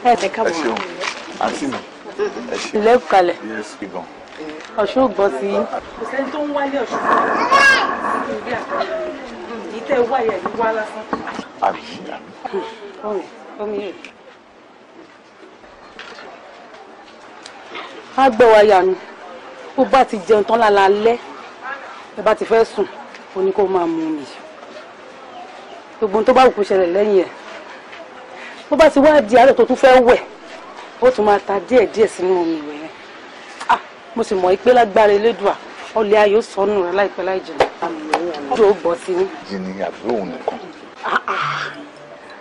Ẹ káàbọ̀. Ẹ ṣeun. Àǹtí mi. Ẹ ṣeun. Ilé kalẹ̀. Yes, gbọ̀n. Ọ̀ṣun gbọ́ sí. Kò sẹ́ni tó ń wálé Ọ̀ṣun. Ìtẹ́ wáyà ní wá lásán. Àbí. Omi rẹ̀. Á gbọ́ wa yànnu. Bó bá ti jẹun tán lálẹ́, ẹ bá ti fẹ́ sùn, ó ní kó máa mu omi. Gbogbo ohun tó bá wù kó ṣẹlẹ̀ lẹ́yìn ẹ̀. Bó bá ti wá di àárẹ̀ tó tún fẹ́ wẹ̀, ó tún máa ta díẹ̀díẹ̀ sínú omi ìwẹ̀ yẹn. Mo sì mọ̀ pé lágbára Elédùà ọlẹ́ ayọ̀ sọnù rẹ̀ láìpẹ́ láì jìnnà. Ojú ó gbọ́ sí ní. Jìnnì àbúrò òun nìkan.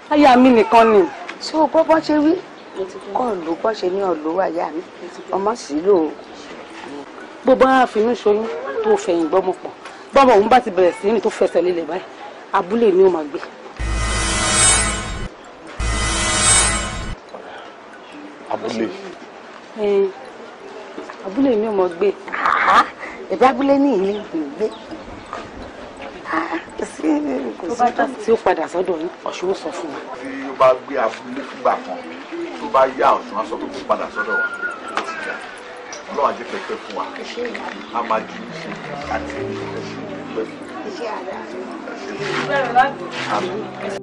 Aya mi nìkan ni. Ṣé o gbọ́ bọ́ ṣe wí? Ọ̀lú bọ́ ṣe ní ọ̀lú àyà mi. Ọmọ sì lò ó. Bó bá finú ṣoyún tó fẹ̀yìn gbọ́mọ pọ̀. Bọ́mọ òun bá ti bẹ̀rẹ̀ sí ní tó fẹsẹ̀ lélẹ̀ báyìí. Abúlé mi ò máa gbé. Abúlé. Abúlé mi ò mọ̀ gbé. Ẹ̀bí abúlé ní ìlú ìgbé. Tó bá tà tí ó padà sọ́dọ̀ yín, Ọ̀ṣun ó sọ fún wa. Tí ó bá gbé abúlé fúngbà kan, tó bá yá Ọ̀ṣun á sọ pé kó padà sọ́dọ̀ wa. Ó ti jà. Ọlọ́run á jẹ́ pẹpẹ fún wa. A máa ju iṣẹ́ àti ìṣẹ́ fún. Bẹ́ẹ̀ láti.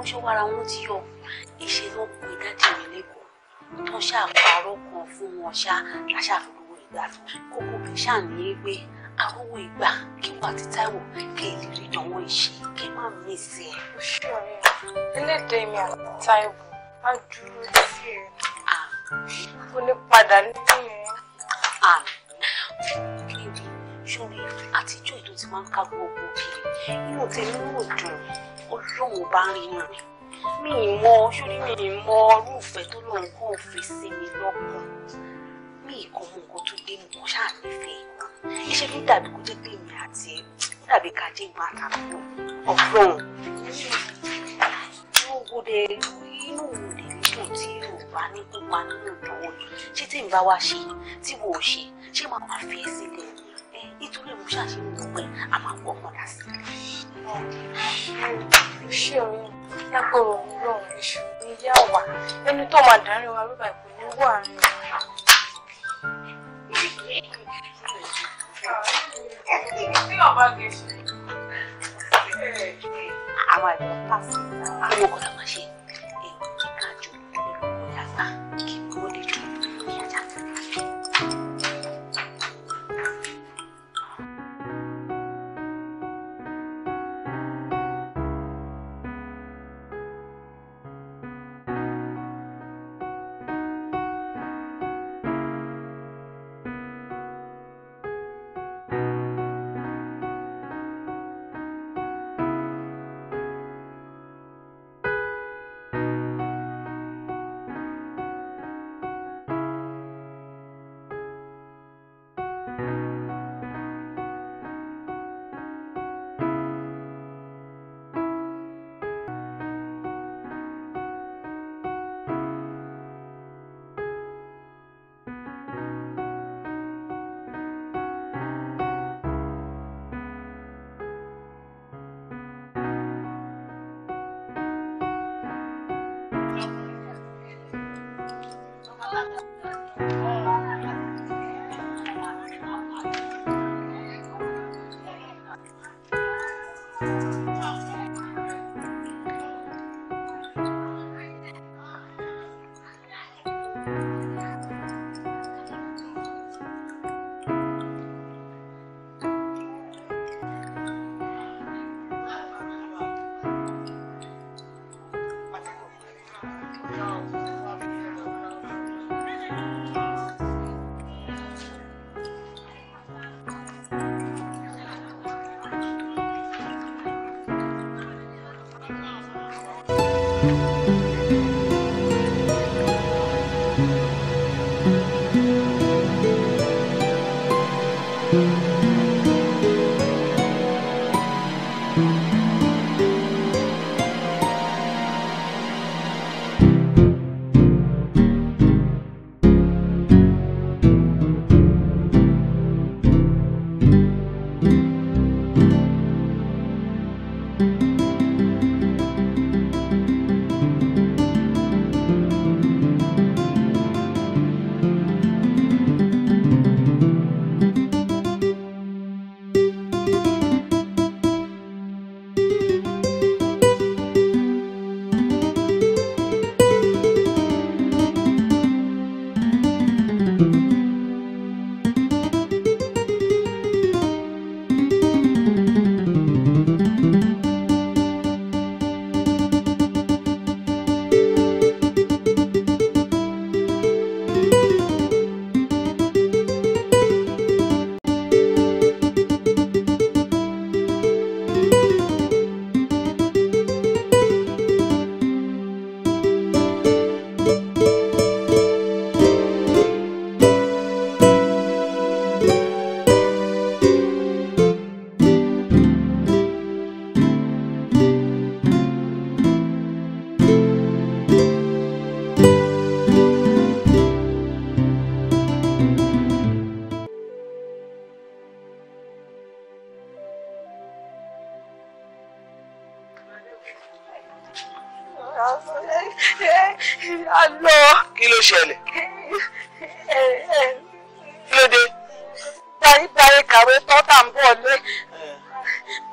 kò ṣe wàrà wọn ti yọ ìṣe ló pe dájú mi lẹ́kọ̀ọ́ tó ṣàpárọ̀ kan fún wọn láṣàfihàn ìgbà kókó bí ṣàní pé arówó ìgbà kí wà ti Táíwò kí ẹ lè rí ìdánwò ìṣe kí má mí sí ẹ. ó ṣe ọ̀rẹ́ ẹlẹ́dẹ̀ mi àti Táíwò á dúró sí ẹ kó ní padà lẹ́yìn ẹ. kíni sórí àtijọ́ ètò tí máa ń ká gbogbo kiri inú tèmi ò dùn Ọlọ́run bá rìn rìn mi ì mọ sórí mi ì mọ irúfẹ́ tó lóun kàn fi sí mi lọ́kàn mi ì kọ́ mọ nǹkan tó dé mọ́ ṣáà nífẹ̀ẹ́ iṣẹ́ mi dàbí kó jẹ́ pé mi àti ẹ̀ dàbí ká jẹ́ ìgbà àtàkùn Ọlọ́run inú òde nídùn tí ò bá ní kópa nínú ìdánwò ṣé tí n bá wá ṣe tí wò ó ṣe ṣé máa máa fi ẹ́ sílẹ̀ nítorí mo ṣàṣeyọrí pé a máa gbọ́ mọ́ra sí i. ṣé ọ̀rẹ́ lágbóró Ọlọ́run èṣù ní yá wà ẹni tó máa dárí wa ló bá ìpò ní wà ní àwọn àjọ pàṣẹ àwọn ọkọ̀ tó máa ṣe èèyàn kíkà jù lórí ìyàgbá kí wọ́n lè dùn lórí ìyàjà. àlọ́. Kí ló ṣẹlẹ̀? Kí ló dé? Báyìí kàwé tán tà ń bọ̀ lé.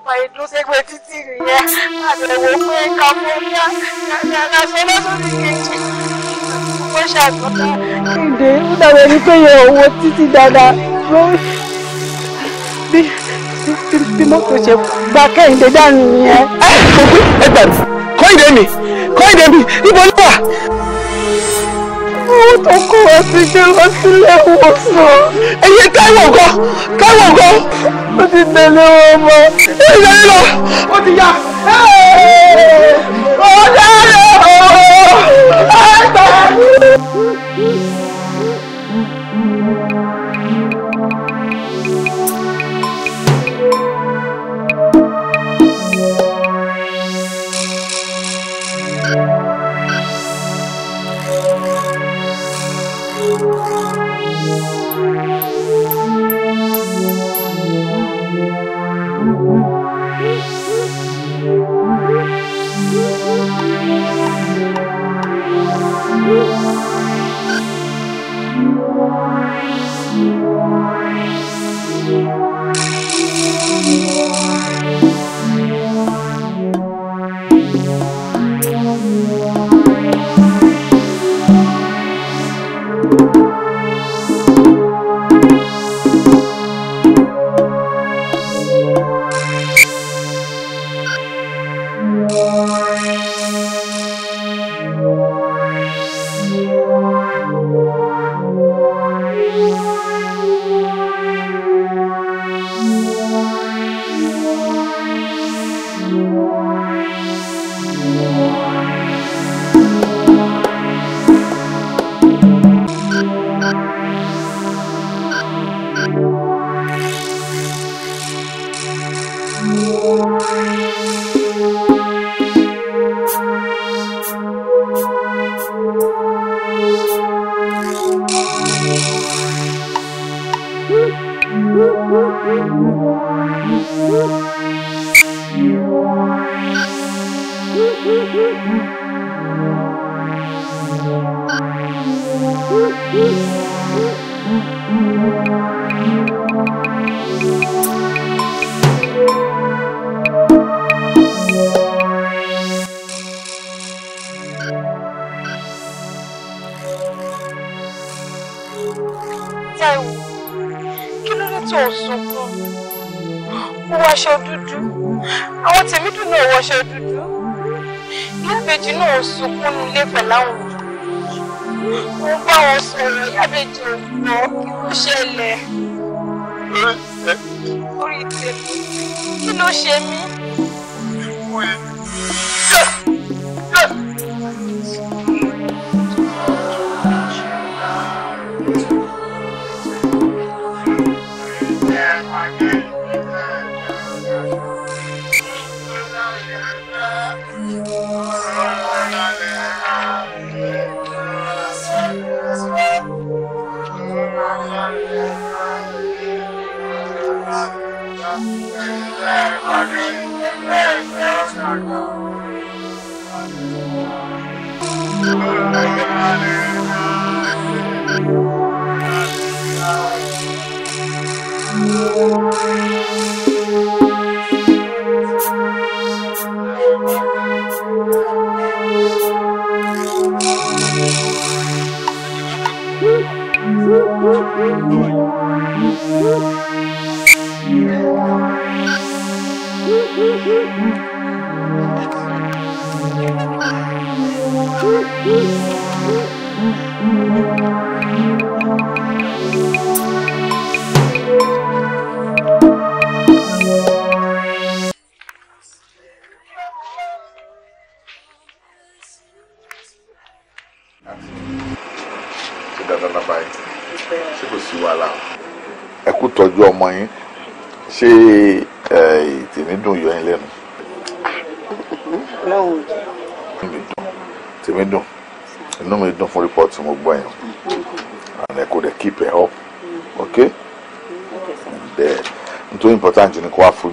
Báyìí dúró sẹ́gbẹ̀ẹ́ títì nìyẹn. Àbẹ̀wò pé kàmọ́ríà aṣọ lọ́sọ̀rọ̀ kejì. Wọ́n ṣàtúntà. Kẹ́hìndé ó dàbẹ̀ ní pé yẹ owó títí dáadáa. Bí mọ́tò ṣe gba Kẹ́hìndé dànù nìyẹn. Ẹ gbà mí. Kọ́hìndé mi! Kọ́hìndé mi! Ibo ló wà? Owó tó kó wá sí gbé lọ sílé ìwòsàn. Ẹyẹ Táíwò ńkọ́? Táíwò ńkọ́? Ó ti tẹ̀lé wọn mọ́. Ó ti tẹ̀lé lọ. Ó ti yá. Ó dáre ooo. Ẹgbẹ́ mi.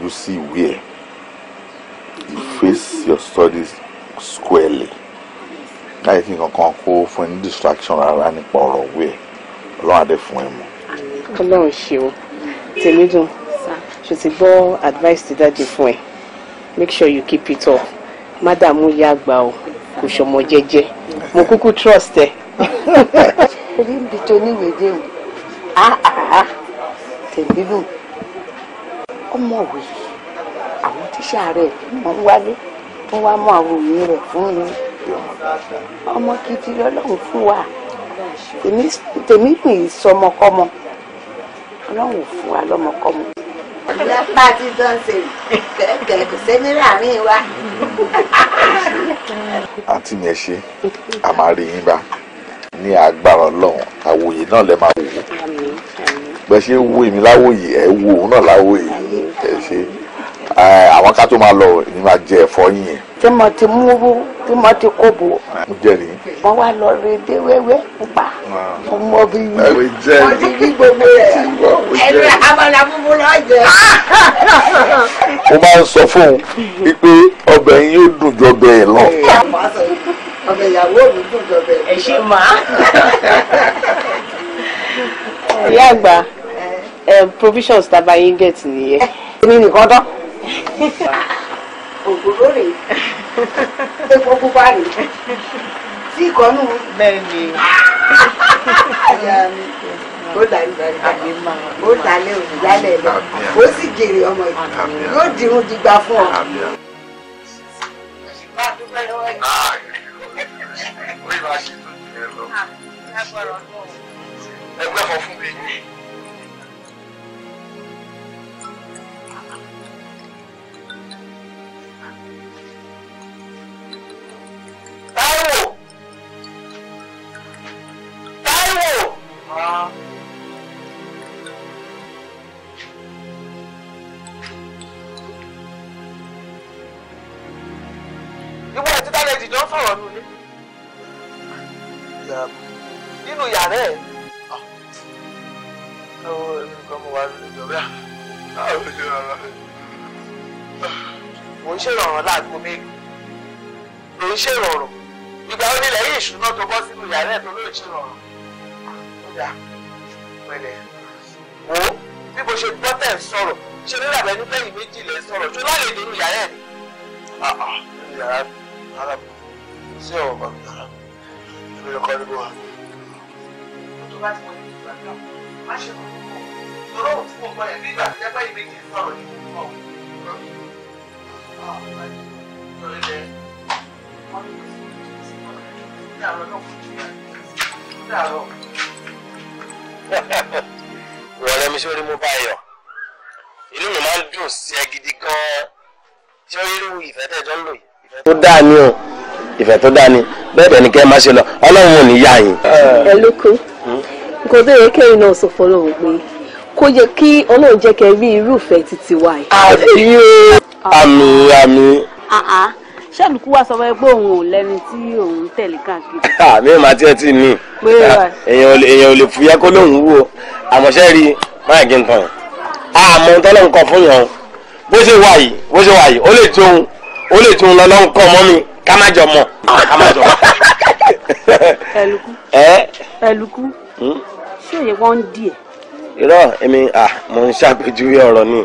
You see where you face your studies squarely. láì fi kankan kó fún ẹ ní distraction rárá nípa ọ̀rọ̀ òwe ẹ̀ ọlọ́run adé fún ẹ mọ́. ọlọ́run ṣe o tèmi dùn ṣe ti gbọ́ advice ti dájú fún ẹ make sure you keep it up mádàmú yá àgbà o kò ṣọmọ jẹ́jẹ́ mo kúkú trust ẹ. orí ibi tó níwèé dé o tèmi dùn ọmọwé àwọn tíṣà rẹ̀ wọ́n wálé wọ́n wá mú àwọn òyìn rẹ̀ fún mi ọmọ gidi lọ́lọ́run fún wa tèmi pè é sọmọkọ́mọ ọlọ́run fún wa lọ́mọkọ́mọ. lápá tí tó ń ṣe kẹ̀kẹ́ kò sẹ́ni láàrin wa. àǹtí mi ẹ ṣe a máa rí yín bá ní agbára ọlọ́run àwòyè náà lẹ máa wò ó bẹ́ẹ̀ ṣe wo èmi láwòyè ẹ wo òun náà láwòyè ẹ ṣe àwọn ká tó máa lọ ní máa jẹ ẹ̀fọ́ yín yẹn. tí mo ti mú tí mo ti kó bò. mo jẹ́rìí. wọ́n wá lọ rí dé wẹ́wẹ́ pupa ọmọ bí mi mo jẹ́rìí. wọ́n ti rí gbogbo rẹ̀ ẹ̀rọ abala búburú náà jẹ. mo máa ń sọ fún un wípé ọbẹ̀ yín yóò dùn ju ọbẹ̀ ẹ̀ lọ. ọbẹ̀ ìyàwó mi dùn ju ọbẹ̀ ẹ̀. ẹ ṣe máa. ìyá àgbà provisions tàbá yín get nìyẹn. èmi nìkan tán. ògùrò rè epo pupa rè tí ìkọ́nù. bẹ́ẹ̀ ni. ó dàrí ó dalẹ̀ òsì dálẹ̀ lọ ó sì jèrè ọmọ yìí yóò dirun dìgbà fún ọ. ẹgbẹ́ fọ fún mi. Táíwò! Táíwò! Ìwọ àti Dálẹ̀ jìjọ ń sọ̀rọ̀ nínú ilé. Nínú yàrá ẹ̀. Mo ń ṣèrànràn láago mélòó? Mo ń ṣèrànràn. Ìgbà wo nílẹ̀ yìí ìṣúná tó bọ́ sínú yàrá ẹ̀ tó ló ń ṣèrànràn? Ó dà pẹ̀lẹ́. Wo bí mo ṣe gbọ́ tẹ̀ ń sọ̀rọ̀ ṣe ní ìlànà ẹni lẹ́yìn méjì lẹ́ sọ̀rọ̀ ṣé lálejò nínú yàrá ẹ̀ ni? Nínú yàrá ara sí ọ̀rọ̀ kan yàrá. Èmi ló kọ́ ní bó wa. Tó bá ti wọ ní ìgbà náà, má ṣe kọ́. Tọ́lọ́ òun tí mo gbọ́ yẹn nígbà tí ẹgbẹ́ yìí méjì sọ̀rọ̀ ní ìgbà náà. Wọ́n lẹ́mi sórí mú báyọ̀. Inú mi máa ń dùn sí ẹ gidi gan-an tí ó rírú ìfẹ́ tẹ́jọ́ ń lò yìí. Tó dáa ni o, ìfẹ́ tó dáa ni, bẹ́ẹ̀ dẹ̀ ni kẹ́ ẹ má ṣe lọ, Ọlọ́run ò ní yá yín. Ẹ lóko, nǹkan tó yẹ kẹ́yìn náà sọ fọlọ́run pé kó yẹ kí Ọlọ́run jẹ́ kẹ́ rí irúfẹ́ títí wa yìí. Àbí o, àmì àmì. ṣàlùkù wá sọ pé òun ò lẹ́ni tí òun tẹ̀lé káàkiri. Mi ò máa tiẹ̀ tí ní èèyàn ò lè fúyẹ́ kó lóun wúwo àmọ́ ṣe rí máa gé nǹkan yẹn àmọ́ tọ́lọ́ nǹkan fún yàn bó ṣe wà yìí ó lè tún lọ́lọ́ nǹkan mọ́ mi ká má jọ mọ̀ ká má jọ mọ̀. ẹlùkù ṣé òye wọn ń di ẹ. irọ́ èmi mo ń ṣàpèjúwe ọ̀rọ̀ ni.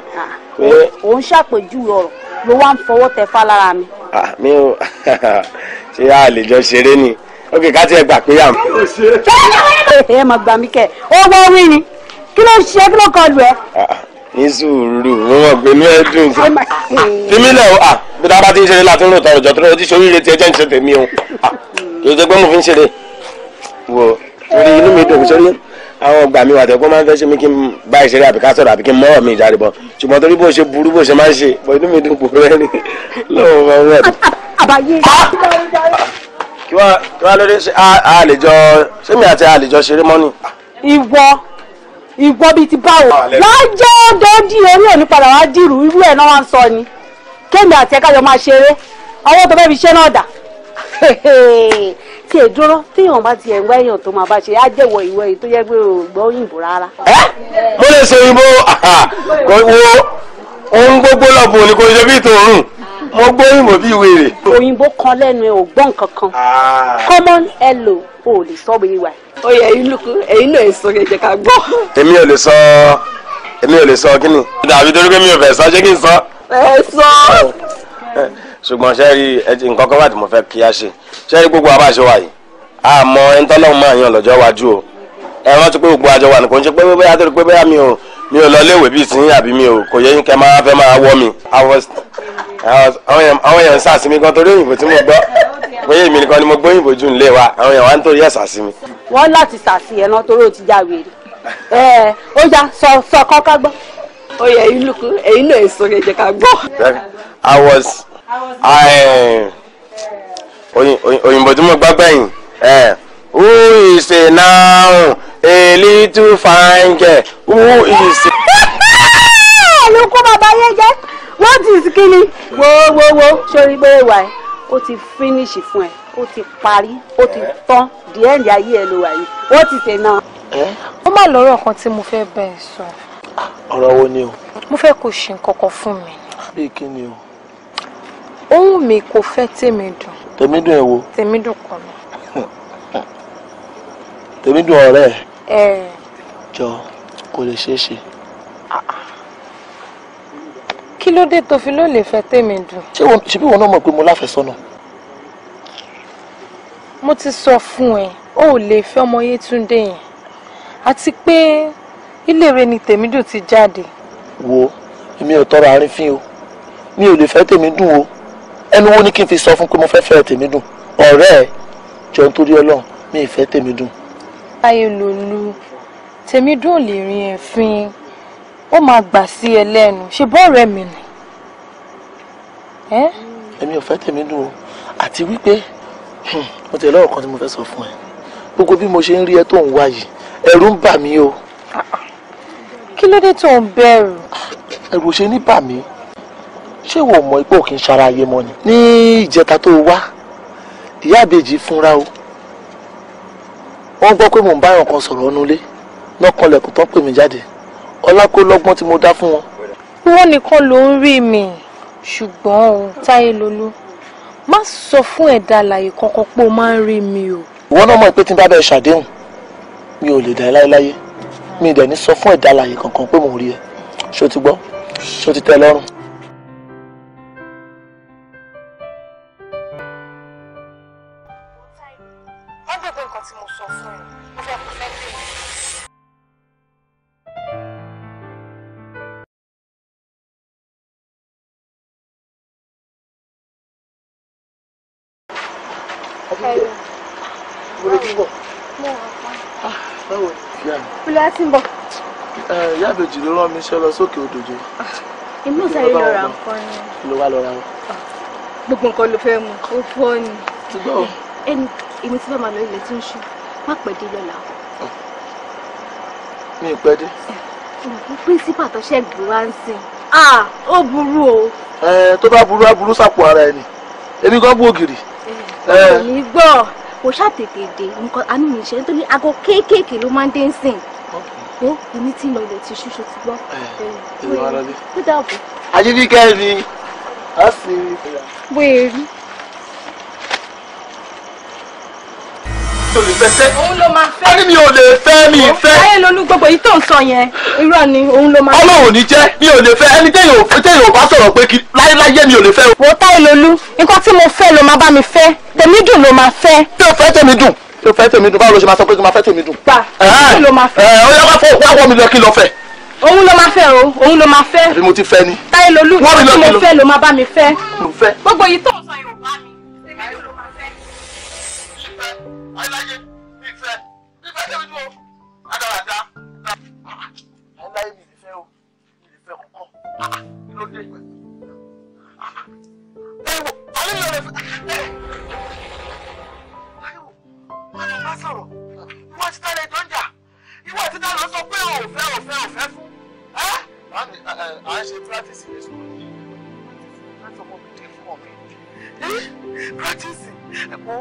ò ń ṣàpèjúwe ọ̀rọ̀ ló wá ń fọwọ́ tẹ fá lára mi. mi ò ṣe a lè jọ ṣeré ni ókè ká tiẹ̀ gbà pé yà mí. ẹ máa gbà mí kẹ ó wọ́n rí ni kí ló ṣe kí ló kọlù ẹ. ní sùúrù mo mọ̀ pé inú ẹ dùn sí. tèmi náà bí dáa bá ti ń ṣeré láti ń rò tọrọ jọ tó lọ sí oríire tí ẹ jẹ́ ń ṣe tèmi o kì í ṣe pé mo fi ń ṣeré wo torí inú mi dùn sórí àwọn ọgbà mi wà tẹ́kọ́ máa ń fẹ́ ṣe mí kí n bá ìṣeré àbí ká sọ̀rọ̀ àbí kí n mọ́rọ̀ mi ìjáde bọ̀ ṣùgbọ́n torí bó ṣe burú bó ṣe máa ń ṣe bọ̀ inú mi dùn pò rẹ́ ni lọ́wọ́ máa ń rẹ̀. àbáyé. kí wàá lóde ṣe àlejò ṣé mi àti àlejò ṣeré mọ́ ni. ìwọ bíi ti báwo lájọ́ dọ́dí orí òní padà wá dìrú irú ẹ̀ náà wá ń sọ ni kéèmì àti ẹ̀ka jọ máa ṣeré ọwọ́ tó fẹ́ fi ṣẹ́ náà dà tí ẹ dúró téèyàn bá tiẹ̀ ń wá èèyàn tó máa bá ṣe á jẹ́wọ́ ìwọ èyí tó yẹ pé ò gbọ́ òyìnbó rárá. mo lè sọ òyìnbó wo ohun gbogbo lọ́bùn ni kò ṣe bí tòórùn mo gbóyìnbó bí wèrè. òyìnbó kan lẹ́nu ẹ̀ ò gbọ́ nǹkan kan. common hello o lè sọ wèrè wà. ó yẹ ẹ̀yin náà sọ kẹjẹ ká gbọ́. èmi ò lè sọ kí ni. àbí torí pé mi ò fẹ́ sọ ṣé kí n sọ. ẹ sọ. ṣùgbọ́n ṣe rí nǹkan kan wà tí mo fẹ́ kí a ṣe ṣe rí gbogbo àbáṣe wa yìí àmọ́ ẹni tọ́lọ́run máa yan lọ́jọ́ iwájú o ẹ rántí pé gbogbo àjọ wà nìkan ṣe pé bóyá torí pé bóyá mi ò lọ léèwé bíi tiyín àbí mi ò kò yẹ yín kẹ́ máa fẹ́ máa wọ́ mi àwọn èèyàn ń sàsí mi gan torí òyìnbó tí mo gbọ́ bóyá èmi nìkan ni mo gbọ́ òyìnbó jù nílé wa àwọn èèyàn wá ń torí ẹ̀ sàsí mi. wọ́n láti sàsí ẹ̀ náà torí ó ti já wèrè ó já sọ kọ́ ká gbọ́. ó yẹ ẹ̀yin náà sọ kẹjẹ ká gbọ́. òyìnbó tí mo gbọ́ gbẹ̀yìn who is a noun a little fine girl who is a. ló kó bàbá yẹn jẹ́ what is kíni. wo sórí pé wà ẹ́ ó ti finish fún ẹ ó ti parí ó ti tán the end ayé ẹ ló wà yìí what is a noun. ó má lọ́rọ̀ kan tí mo fẹ́ bẹ́ẹ̀ sọ. ọ̀rọ̀ wo ni o. mo fẹ́ kó ṣe nǹkan kan fún mi. bí kí ni o. ohun mi kò fẹ́ tèmi dùn. tèmi dùn ẹ wo. tèmi dùn kan mi. tèmi dùn ọ̀rẹ́ ẹ. jọ kò lè ṣeé ṣe. kí ló dé tó fi ló lè fẹ́ tèmi dùn. ṣé bí wọn náà mọ̀ pé mo láfẹ́sọ́nà. mo ti sọ fún ẹ o ò lè fẹ́ ọmọ Yétúndé yẹn àti pé iléèwé ni Tèmídùn ti jáde. wo èmi ò tọrọ àrífín o mi ò lè fẹ́ Tèmídùn o ẹnu wo ni kí n fi sọ fún pé mo fẹ́ fẹ́ Tèmídùn ọ̀rẹ́ ẹ̀ jọ nítorí Ọlọ́run mi ì fẹ́ Tèmídùn. Ayélolú Tèmídùn ò lè rin ẹ̀fín ó máa gbà sí ẹ lẹ́nu ṣe bọ́ọ̀rẹ́ mi ni. èmi ò fẹ́ Tèmídùn o àti wípé mo tẹ̀lé ọ̀rọ̀ kan tí mo fẹ́ sọ fún ẹ gbogbo bí mo ṣe ń rí ẹ tó ń wá yìí ẹ̀rù ń bà mí o. kí ló dé tó ń bẹ̀rù. ẹ̀rù ṣe ní bà mí ṣé wo mọ ipò kí n ṣara ayé mọ́ ni. ní ìjẹta tó wá ìyá àbèjì fúnra o wọ́n gbọ́ pé mò ń báyọ̀ kan sọ̀rọ̀ ọ́nú ilé náà kanlẹ̀kùn tán pè mí jáde ọlá kó lọ́gbọ́n tí mo dá fún wọn. wọ́n nìkan ló ń rí mi ṣùgbọ́n o Táyélolú má sọ fún ẹ̀dá alààyè kankan pé o máa ń rí mi o. ìwọ náà mọ̀ pé tí n bá bẹ̀rẹ̀ ṣàdéhùn mi ò lè dá ẹ láéláyé mi ì dẹ̀ ní sọ fún ẹ̀dá alààyè kankan pé mò ń rí ẹ ṣó ti gbọ́ ṣó ti tẹ́ ẹ lọ́rùn. wọ́n gbàgbé nǹkan tí mo sọ fún ẹ mo fẹ́ kó fẹ́ bí mi. Kúlẹ̀ á ti ń bọ̀. ìyá àbèjì ló rán mi iṣẹ́ lọ sókè odòjò. Inú sáré lọ ra nǹkan ni. ló wá lọ ra wọn. Gbogbo nǹkan ló fẹ́ mu, ó fọ́ ni. ti gbọ́ o. Èmi ti fẹ́ máa lọ ilẹ̀ tí ń ṣú, má pẹ́ dé lọ́la. mi ì pẹ́ dé. Pírísípà tó ṣẹ́gun wá ń sìn. Ó burú o. tó bá burú á burú sápò ara ẹni èmi kan bú ògiri. Kò ní gbọ́. Kò ṣàtètè dé nǹkan àánú mi ṣe nítorí aago kéékèèké ló máa ń dé ń sìn. Ó èmi tí ń lọ ilẹ̀ tí ṣúṣú ti gbọ́. Ó dàbọ̀. Ajíbíkẹ́ ni a sì. Wéèrí. òun ló máa fẹ́. wọ́n ní mi ò lè fẹ́ mi ì fẹ́. Táyélolú gbogbo yìí tó ń sọ yẹn irọ́ ni òun ló máa fẹ́. Ọlọ́run ní jẹ́ mi ò lè fẹ́ ẹni téèyàn ò bá sọ̀rọ̀ pé kí láyé mi ò lè fẹ́. wo Táyélolú nǹkan tí mo fẹ́ ló máa bá mi fẹ́ Tèmídùn ló máa fẹ́. tí o fẹ́ Tèmídùn tí o fẹ́ Tèmídùn báwo ló ṣe máa sọ pé kí n máa fẹ́ Tèmídùn. gbà òun ló máa fẹ́. ó yẹ ká fọ òkú àwọn mi lọ kí n lọ fẹ́. òun ló máa fẹ́ o òun ló máa fẹ́. àbí mo ti fẹ́ ni. Táyélolú nǹkan tí mo fẹ́ ló máa bá mi fẹ́. mo fẹ́. gbogbo yìí tó ń sọ yóò bá mi Tèmídùn ló máa fẹ́. ayélujáyé mi fẹ́ Tèmídùn o adáradá. ayélujáyé mi fẹ́ o mi fẹ́ kọ́kọ́ kí ló dé. alẹ́ yóò lè fẹ́. wọ́n bá sọ̀rọ̀ wọ́n ti tẹ́lẹ̀ tó ń jà ìwọ ti dá lọ sọ pé òfẹ́ fún. à ń ṣe practice ní sùn láti ọmọ mi dé fún ọmọ mi. practice ẹ̀kọ́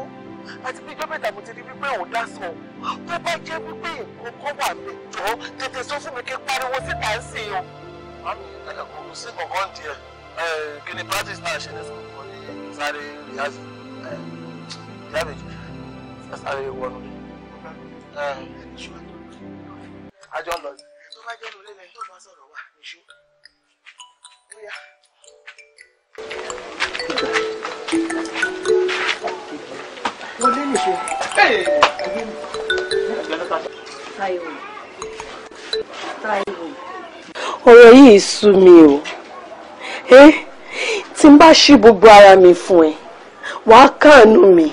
àti bí ìjọba ìdààmú ti di wípé òun dá sọ tó bá jẹ́ wípé nǹkan wà lè jọ tètè sọ fún mi kí n pariwo síta ń sìn o. mami kò sí kankan díẹ̀ kí ni practice náà ṣe ní school kan ní sáré rìhásì ìyá méjì sáré wọnú àjọ lọ sí. tó bá jẹ́ lórí lẹ́yìn tó bá sọ̀rọ̀ wà níṣó. wọlé nìṣó. ọ̀rọ̀ yìí sú mi o tí n bá ṣí gbogbo ara mi fún ẹ wàá káàánú mi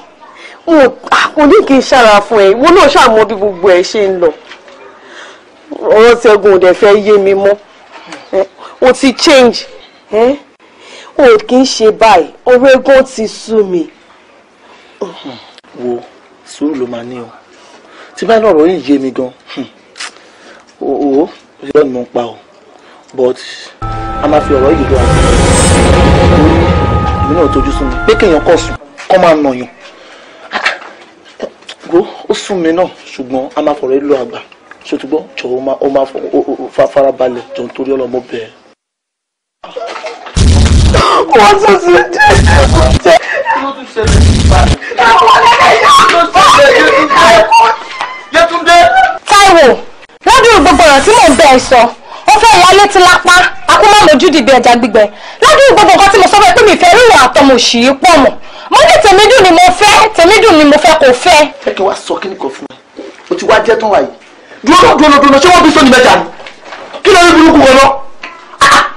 mo ní kí n ṣàrà fún ẹ ìwọ náà ṣàmọ bí gbogbo ẹ ṣe ń lọ ọ̀rọ̀ Ṣẹ́gun ò dẹ̀ fẹ́ yé mi mọ́ o ti change o kì í ṣe báyìí ọ̀rọ̀ ẹ̀gbọ́n ti sú mi. wo sùúrù ló máa ní o tí bá lọ́rọ̀ yìí yé mi gan o yọ ni mo ń pa o but a máa fi ọ̀rọ̀ yìí lọ àti èmi náà tójú sún mi pé kéèyàn kọ̀ sùn kọ́ máa nàyàn wo ó sún mi náà ṣùgbọ́n a máa fọ̀rọ̀ yìí lọ àgbà ṣòtúbọ̀ jọ̀wọ́ ó máa fara balẹ̀ jọ nítorí ọlọ́mọ bẹ́ẹ̀. wọ́n tún ti jẹ́ ló tún ṣẹlẹ̀ nípa Yétúndé. Táíwò lọ́dún gbogbo ọ̀rọ̀ tí mò ń bẹ̀ ẹ́ sọ ó fẹ́ ìyá létí lápá akúmọ̀ lójú dìbì ẹja gbígbẹ lọ́dún gbogbo nǹkan tí mo sọ fẹ́ pé mi fẹ́ ríro àtọmọ òṣì yìí pọ̀ mọ́ mo ní tèmídùn ni mo fẹ́ kò fẹ́. fẹ́ kí wá sọ kí ni kò fún ẹ o ti wá jẹ́ tán wáyé dúró ṣé wọ́n bí sóni mẹ́ta ni kí ló rí burúkú wọn lọ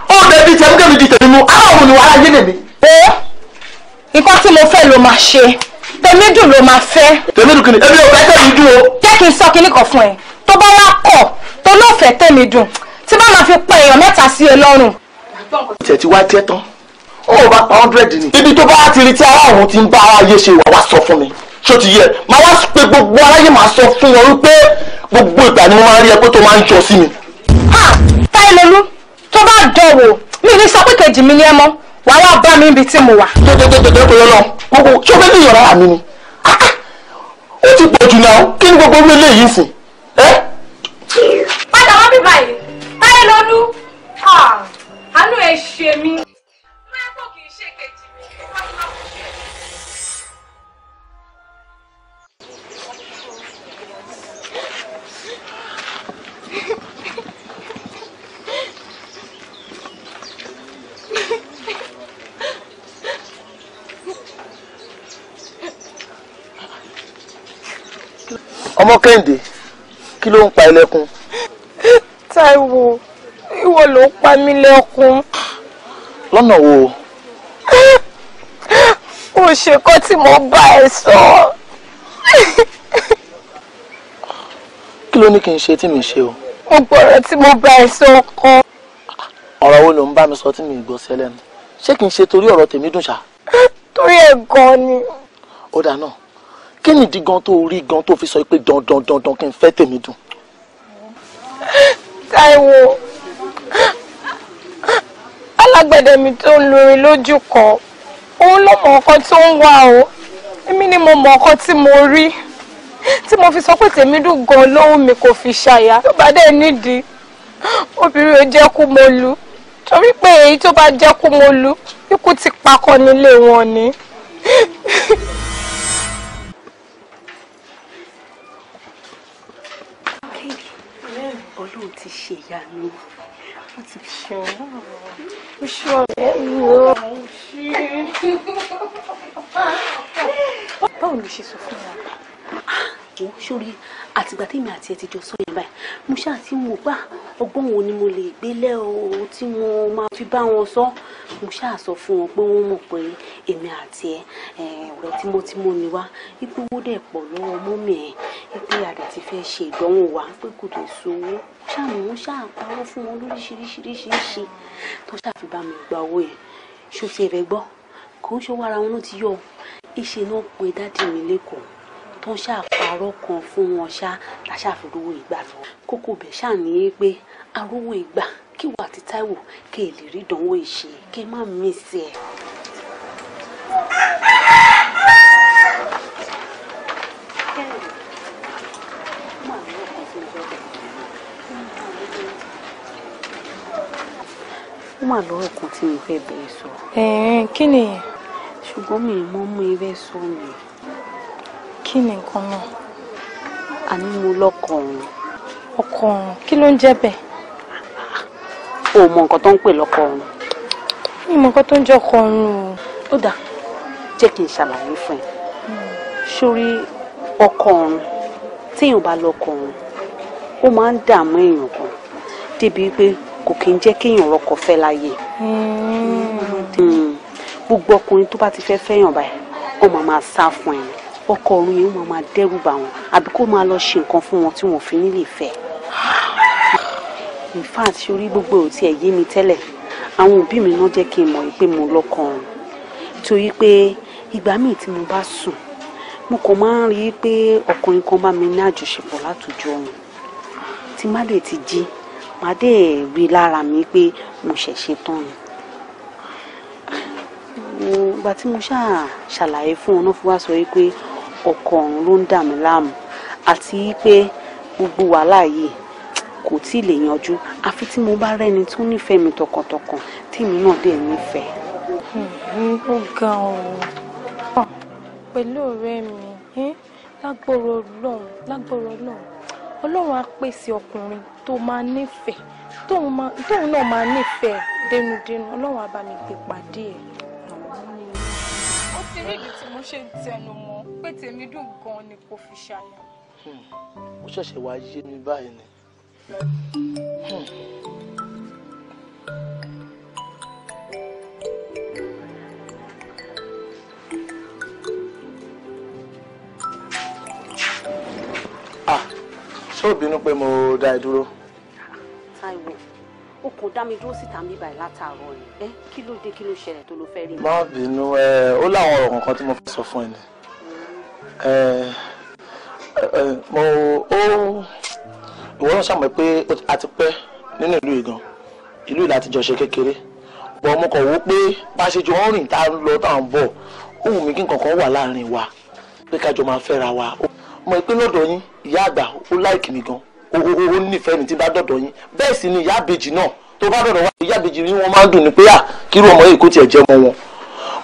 ó bẹ́ẹ̀ bí tẹ̀mí kẹ́mi di tẹ̀mí mu àwọn ni wàhálà yé lèmi. nǹkan tí mo fẹ́ ló máa ṣe tèmídùn ló máa fẹ́. tèmídùn kìíní èmi ò fẹ́ tèmídùn o. jẹ́ kí n sọ kíní kan fún ẹ tó bá wá kọ̀ tó ló fẹ́ tèmídùn tí bá máa fi pa èèyàn mẹ́ta sí ẹ lọ́rùn. tẹ̀ tí wá jẹ́ tán ó bá pa 100 ni. ibi tó bá ti rí tí ara òun ti ń bá aráyé ṣe wà wá sọ fún mi ṣó ti yẹ máa wá pé gbogbo aráyé máa sọ fún wọn wípé gbogbo ìgbà ni mo máa rí ẹ pé tó máa ń jọ sí mi. Táílolú tó bá dánwò mi ní sọ pé kejì mi ní ẹ mọ́ wàá wá bá mi níbi tí mo wà. tètè kò yọ lọ gbogbo ṣó fẹ́ ní ìyọ̀rá mi ni ó ti pọ̀ jù náà kí ni gbogbo orí eléyìí sìn. padà wá bí báyìí Táílolú àánú ẹ ṣe mí. mẹ́fọ̀ kì í ṣe kejì mi wọ́n ti máa kú ṣe. ọmọ Kẹ́hìndé kí ló ń pa ẹlẹ́kún. Táíwò ìwọ ló ń pa mí lẹ́kún. lọ́nà wo. ó ṣe kọ́ tí mo bá ẹ sọ. kí ló ní kí n ṣe tí mi ṣe o. mo gbọ́dọ̀ tí mo bá ẹ sọ kan. ọ̀rọ̀ wo ló ń bá mi sọ tí mi gbọ́ sí ẹlẹ́nu ṣé kí n ṣe torí ọ̀rọ̀ tèmi dùn ṣá. torí ẹ̀ gan ni. ó dà náà kí nìdí gan tó rí gan tó fi sọ pé dandan kí n fẹ́ tèmi dùn. Táíwò alágbẹ̀dẹ mi tó ń lórin lójú kan òun ló mọ ọkọ tó ń wá o èmi ni mo mọ ọkọ tí mo rí tí mo fi sọ pé tèmi dùn gan lóhùn mi kò fi ṣàyà tó bá dẹ̀ nídìí obìnrin ò jẹ́ kú mo lu torí pé èyí tó bá jẹ́ kú mo lu ikú ti pakọ nílé wọn ni. Ọlọ́run ti ṣe ìyanu wọ́n ti ṣe ó ṣe ọ̀rẹ́ mi o. báwo ló ṣe sọ fún wa wọ́n sórí àtìgbà tèmi àti ẹ ti jọ sọ yẹn báyìí mo ṣáà ti wò pa ọgbọ́n wo ni mo lè gbélé o tí wọ́n máa fi bá wọn sọ mo ṣáà sọ fún wọn pé wọ́n mọ̀ pé èmi àti ọ̀rẹ́ tímọ́tímọ́ ni wá ipò owó dẹ̀ pọ̀ lọ́wọ́ mọ́mì ẹ̀ pé àdè ti fẹ́ ṣe ìdánwò wa pé kò lè sówó ṣáà mo ṣáà pawọ́ fún wọn lóríṣiríṣiríṣi tó ṣàfi bá mi gba owó yẹn ṣó ti ẹ̀fẹ̀ gbọ́ kò ń ṣòwò ara wọn ló ti yọ ìṣe náà pé dádì mi lẹ́kọ̀ọ́ tó ń ṣàparọ́ kan fún wọn láṣàfihàn ìgbà lọ kókó bẹ̀ ṣáà ní pé arówó ìgbà kí wà àti Táíwò kí ẹ lè rí ìdánwò ìṣe kí ẹ má mísì ẹ. ó mà lọ́rọ̀ kan tí mo fẹ́ bẹ̀rẹ̀ sọ. Kí ni yẹn? Ṣùgbọ́n mi ò mọ̀ mú irẹ́ sọ mi. Kí ni nǹkan náà? Àní mo lọ́kọ ọ̀run. Ọkọ ọ̀run kí ló ń jẹ́ bẹ́ẹ̀? O mọ nǹkan tó ń pè lọ́kọ ọ̀run. Mi mọ nǹkan tó ń jẹ́ ọkọ ọ̀run o. Ó dáa jẹ́ kí n ṣàlàyé fún ẹ. Sórí ọkọ ọ̀run téèyàn bá lọ́kọ ọ̀run ó máa ń dààmú èèyàn gan débi pé kò kí ń jẹ́ kéèyàn rọ́kọ fẹ́ láyé. Gbogbo ọkùnrin tó bá ti fẹ́ fẹ́yàn báyìí wọ́n máa sá fún ẹ. Ọkọ ọ̀run yẹn wọ́n máa dẹ́rù bà wọ́n àbí kó máa lọ ṣe nǹkan fún wọn tí wọ́n fi ní lè fẹ́. In fact sórí gbogbo ò tí ẹ̀ yé mi tẹ́lẹ̀ àwọn òbí mi náà jẹ́ kí n mọ̀ pé mo lọ́kọ ọ̀run torí pé ìgbà míì tí mo bá sùn mo kàn máa ń rí i pé ọkùnrin kan bá mi ní àjọṣepọ̀ látòjú ọ̀run tí má dé ti jí má dé rí lára mi pé mo ṣẹ̀ṣẹ̀ tán ni. Ìgbà tí mo ṣàlàyé fún wọn náà fi wá sọ pé ọkọ ọ̀run ló ń dà mí láàmú àti pé gbogbo wàhálà yìí kò tí ì lè yanjú àfi tí mo bá rẹ́ni tó nífẹ̀ẹ́ mi tọkàntọkàn tèmi náà dẹ̀ nífẹ̀ẹ́. Ó ga ọ̀rọ̀ pẹ̀lú ọ̀rẹ́ mi lágbóró Ọlọ́run á pèsè ọkùnrin tó máa nífẹ̀ẹ́ tóun náà máa nífẹ̀ẹ́ dénúdénú Ọlọ́run á bá mi gbé pàdé ẹ̀. Ó ti rí ìdí tí mo ṣe ń tẹnu mọ́ pé tèmi dùn gan-an ni kò fi ṣàyà. Ó ṣẹ̀ṣẹ̀ wá yé mi báyìí ni. Ṣé ò bínú pé mo dá ẹ dúró? Táíwò ó kò dá mi dúró síta mi báyìí látàárọ̀ ni kí ló dé kí ló ṣẹlẹ̀ tó ló fẹ́ rí mi. Má bínú ó láwọn ọ̀rọ̀ kankan tí mo fẹ́ sọ fún ẹ ni. Ìwọ náà ṣàmọ̀ pé a ti pẹ́ nínú ìlú ìgan ìlú ìlà àtijọ́ ṣe kékeré bọ́ mo kàn wó pé bá ṣe jọ ń rìn tá a lọ tá a ń bọ̀ ó wù mí kí nǹkan kan wà láàrin wa pé kájọ máa fẹ́ra wa. Mo pé lọ́dọ̀ yín ìyá àgbà ó láìkì mi gan ó nífẹ̀ẹ́ mi tí bá dọ̀dọ̀ yín bẹ́ẹ̀ sì ni ìyá àbèjì náà tó bá dọ̀dọ̀ wá ìyá àbèjì ni wọ́n máa ń dùn ní pé kírú ọmọ yìí kó tiẹ̀ jẹ́ ọmọ wọn.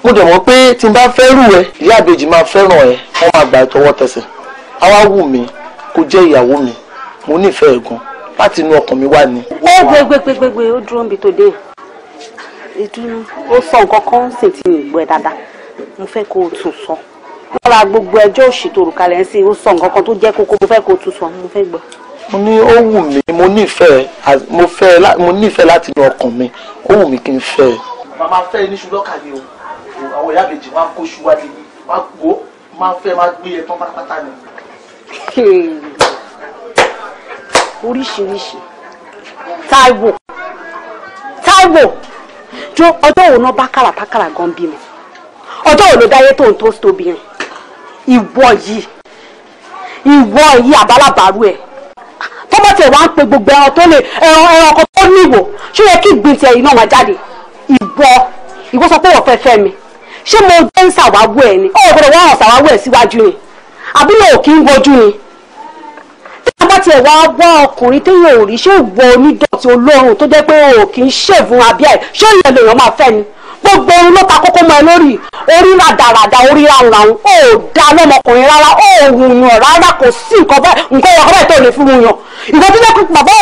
Mo dẹ̀ mọ̀ pé tí n bá fẹ́ rú ẹ ìyá àbèjì máa fẹ́ràn ẹ wọ́n máa gbà ẹ tọwọ́ tẹsẹ̀ á wá wù mí kó jẹ́ ìyàwó mi mo nífẹ̀ẹ́ gan láti inú ọkàn mi wà ní. gbégbégbégbé ó dúró níbi tó dé ìdúró ó sọ nǹkan kan sì ti gbọ́ ẹ dáadáa mo fẹ́ kó o tún sọ lọ́ra gbogbo ẹjọ́ òṣì tó rùkalẹ̀ ń sìn ó sọ nǹkan kan tó jẹ́ kókó mo fẹ́ kó o tún sọ mo fẹ́ gbọ́. Mo ní ó wù mí mo nífẹ̀ẹ́ láti inú ọkàn mi ó wù mí kí n fẹ́ ẹ. Màmá fẹ́ ẹ ní ṣùgbọ́n kàlẹ́ o àwọn ìyá àbèjì máa kó ṣú wálé ní máa fẹ́ máa gbé ẹ tán pátápátá ni. Oríṣiríṣi Táíwò jó ọjọ́ òun náà bá kàràkàrà gan bí mi ọjọ́ òun ló dáyé tó ń tó stóbìnrin ìwọ yìí àbálàbàrú ẹ̀ tọ́mọ̀ tẹ̀ wá ń pe gbogbo ẹran tó lè ẹran ọkọ tó níwò ṣé yẹ kí ìgbín tiẹ̀ yìí náà máa jáde ìwọ sọ pé wọ́n fẹ́ fẹ́ mi ṣé mo jẹ́ ń ṣàwáwú ẹ̀ ni ó gbọ́dọ̀ wá hàn ṣàwáwú ẹ̀ síwájú ni àbí yóò kí ń wojú ni bá tiẹ̀ wá ọkùnrin téèyàn ò rí ṣé ìwọ onídọ̀tí olóòrùn tó jẹ́ pé o kì í ṣèfún abíyá ẹ̀ ṣé ìyẹn lèèyàn máa fẹ́ ni gbogbo ohun ló ta kókó mọ́ ẹ lórí orí ràdàràdà orí ràrùn ó dá lọ́mọkùnrin rárá ó wùyàn rárá kò sí nǹkan bẹ́ẹ̀ tó lè fún wùyàn ìwọ tó jẹ́ pé bàbá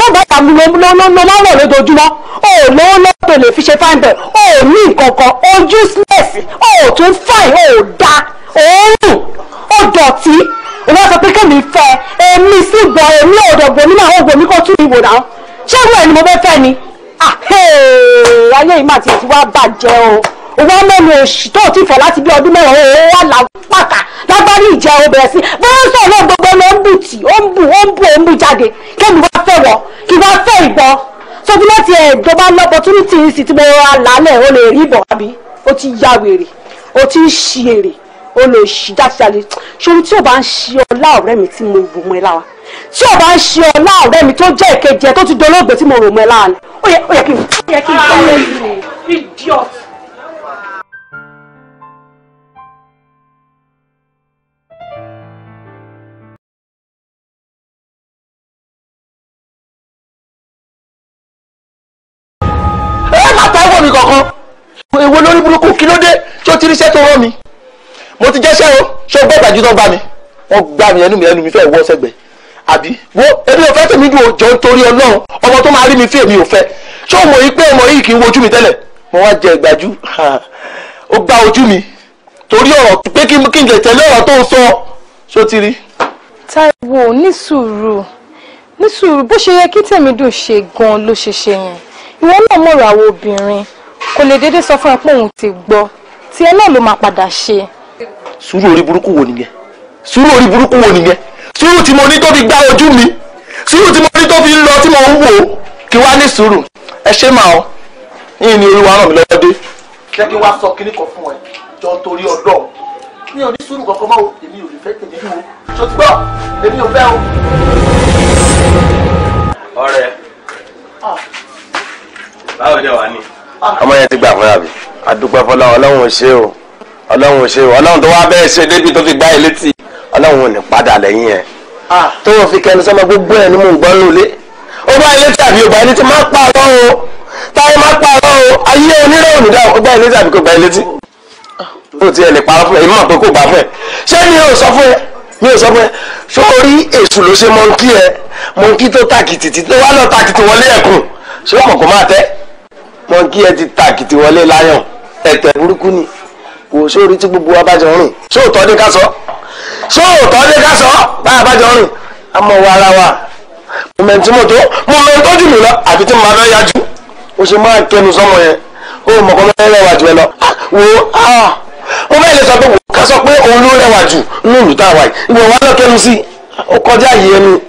ìgbà mi ló máa ń wọ̀ lójoojúmọ́ ó lówó lọ́tọ̀ lè fi ṣe fáìn bẹ́ẹ̀ ó ní nǹkan kan ó useless ó tún fáìn ó dá òórùn ó dọ̀tí wọ́n sọ pé kémi fẹ́ èmi sì gbọ́ èmi òdògbò nínú àwọn ògbò mi kò tún ìwò náà ṣé ìwọ ẹni mo fẹ́ fẹ́ ni ayé yìí máa ti wá bàjẹ́ o owó mẹ́nu òṣì tó ti fọ̀ láti bí ọdún mẹ́wàá ó wà lápàtà lágbárí ìjẹ́ obìnrin sí bẹ́ẹ̀ sọ náà gbogbo ló ń bù tí ó ń bù jáde kémi wá fẹ́ wọ kí wá fẹ́ ìbọn sóbi láti ẹ̀dọ́ bá lọ́pọ̀túnítì sí tí mo ra lálẹ́ ó lè rí ìbọn àbí ó ti ya wèrè ó ti ń ṣi èrè ó lè ṣì jáde ṣòro tí o bá ń ṣe ọlá ọ̀rẹ́ mi tí mo rò mọ́ ẹ láwa tí o bá ń ṣe ọlá ọ̀rẹ́ mi tó jẹ́ ìkejì ẹ tó ti dolóògbé tí mo rò mọ́ ẹ láwa ni ó yẹ kí n bá ẹ ní idiot. èwo lórí burúkú kí ló dé tí ó ti ríṣẹ́ tó rán mi mo ti jẹ́ṣẹ́ o ṣé o gbọ́ ìgbàjú tó gbá mi wọ́n gbá mi ẹnu mi fẹ́ wọ́ sẹ́gbẹ̀ẹ́ àbí wo ebi ò fẹ́ tèmi dùn òjò nítorí Ọlọ́run ọmọ tó máa rí mi fún èmi ò fẹ́ ṣé o mọ̀ yìí pé ọmọ yìí kì í wojú mi tẹ́lẹ̀ mo wá jẹ ìgbàjú ó gbá ojú mi torí ọ̀rọ̀ pé kí n lè tẹ̀lé ọ̀rọ̀ tó ń sọ ṣó ti rí. Táíwò ní sùúrù bó ṣe yẹ kí Tẹ̀mídùn ṣe gan ló ṣe ṣe yẹn ìwọ náà mọ̀rọ̀ àwọn obìnrin kò lè déédéé sọ fún ẹ pé òun ti gbọ́ tí ẹ náà ló máa padà ṣe. sùúrù orí burúkú wo nìyẹn sùúrù tí mo ní tó fi gbá ojú mi sùúrù tí mo ní tó fi lọ tí mo ń wò kí wá ní sùúrù ẹ ṣe máa ọ yìí ni olúwa ràn mí lọ́wọ́ dé. jẹ́ kí wá sọ kíní kan fún ẹ jọ torí Ọlọ́run mi ò ní sùúrù kankan máa wo èmi ò lè fẹ́ tèmi dúró ṣó ti gbọ́ èmi ò fẹ́ o. ọ̀rẹ́ báwo dé wà ní. ọmọ yẹn ti gbà fún yàrá àdúpẹ́ fọlọ́run Ọlọ́run ò ṣe o Ọlọ́run tó wá bẹ́ẹ̀ ṣe débi tó fi gbá ẹ létí Ọlọ́run ò ní padà lẹ́yìn ẹ̀. tó wọ́n fi kẹnu sọ́mọ gbogbo ẹ̀ ni mò ń gbọ́ lólé ó bá ilé tí àbí ògbà ilé tí máa pààrọ̀ o táyé máa pààrọ̀ o ayé onírẹ̀ òní dáhùn ó gbá ilé tí àbí kò gbá ilé tí. ó ti ẹ̀ lè parọ́ fún ẹ ìmọ̀ pé kò gbà fún ẹ ṣé mi ò sọ fún ẹ sórí èṣù ló ṣe mọ́ńkì tó tàkìtì tí tó wá lọ tàkìtì wọlé ẹ̀kùn ṣé ọmọ kò máa tẹ́ mọ́ńkì ẹ ti tàkìtì wọlé láyọ̀n ẹ̀tẹ̀ burúkú ni kò sórí tí gbogbo wa bá jọ rìn sóòtọ́ ní ká sọ báyà bá jọ rìn àmọ́ wa ara wa mọ̀mẹ́ntì mọ̀tò jù mí lọ àfi tí mo máa fẹ́ yájú o ṣe máa kẹnu sọmọ yẹn o mọ̀ kọ́ mọ́ rẹwà jù ẹ lọ mo bẹ́ẹ̀ lè sọ pé ká sọ pé òun ló rẹwà jù nínú ìlú táwa yìí ìwọ wa lọ kẹnu sí ó kọjá yìí ẹnu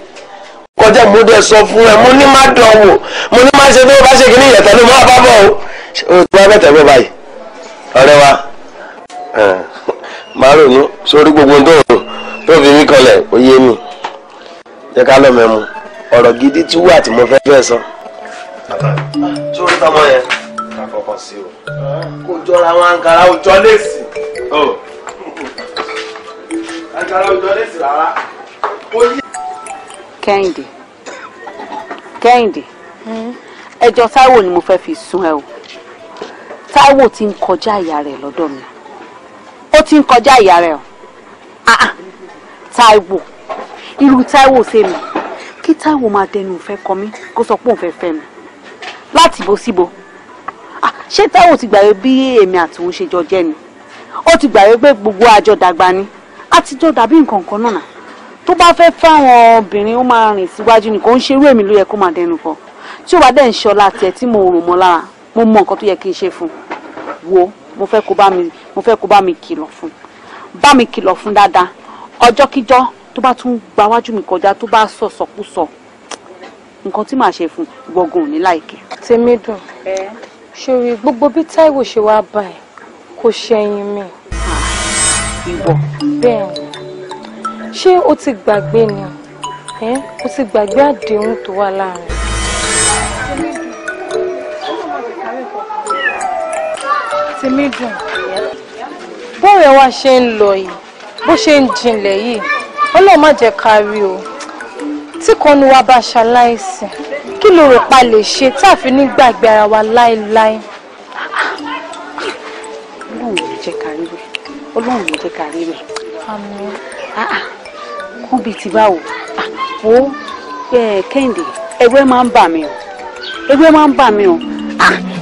kọjá mo dẹ̀ sọ fún ẹ mo ní má dán wò mo ní má ṣe tó bá ṣe kí ní ìyẹ̀tẹ̀ ló máa bá bọ̀ o tí wọ́n bẹ̀ tẹ̀ bọ̀ báyìí ọ̀rẹ́ wa máa ronú sórí gbogbo tó fi mí kọlẹ̀ ó yé mi jẹ́ ká lọ mẹ́mu ọ̀rọ̀ gidi tí wà tí mo fẹ́ sọ. sórí tọmọ yẹn ká fọkàn sí o kò jọra àwọn àǹkárá òjọ lẹ́sì àǹkárá òjọ lẹ́sì rárá ó yé. Kẹ́hìndé ẹjọ́ Táíwò ni mo fẹ́ fi sún ẹ o Táíwò ti ń kọjá ìyá rẹ̀ lọ́dọ̀ mi ó ti ń kọjá ìyá rẹ̀ o Táíwò irú Táíwò ṣe mi kí Táíwò máa dẹnu ìfẹ́ kọ mí kó sọ pé òun fẹ́ fẹ́ mi láti bó síbo ṣé Táíwò ti gbàgbé bí èmi àti òun ṣe jọ jẹ́ ni ó ti gbàgbé pé gbogbo àjọ dàgbà ni àtijọ́ dàbí nǹkan kan náà tó bá fẹ́ fáwọn obìnrin ó máa rìn síwájú ni kò ń ṣerú èmi ló yẹ kó máa dẹnu kọ tí ó bá dẹ̀ ń ṣọlá tiẹ̀ tí mo rò mọ́ lára mo mọ nǹkan tó yẹ kí n ṣe fún wo mo fẹ́ kó bá mi kìlọ̀ fún dáadáa ọjọ́kíjọ́ tó bá tún gba wájú mi kọjá tó bá sọ̀sọ̀kúsọ nǹkan tí màá ṣe fún gbọ̀ngàn ní láìkẹ́. Tẹ̀mídùn ṣòrí gbogbo bí Táíwò ṣe wá bá ẹ kò ṣẹ̀yìn mi. ìwọ. bẹ́ẹ̀ ṣé o ti gbàgbé ni o ti gbàgbé àdéhùn tó wà láàrin. Tẹ̀mídùn bọ́ọ̀rẹ́ wa ṣe ń lọ yìí bó ṣe ń jinlẹ̀ yìí Ọlọ́run má jẹ́ ká rí o tí kan ní wa bá ṣaláìsí kí ló rò pa lè ṣe tá a fi ní gbàgbé ara wa láéláé. Ọlọ́run ló jẹ́ ká rí rẹ̀ àmín. Kún bíi ti báwo wo Kẹ́hìndé ẹgbẹ́ máa ń bà mí o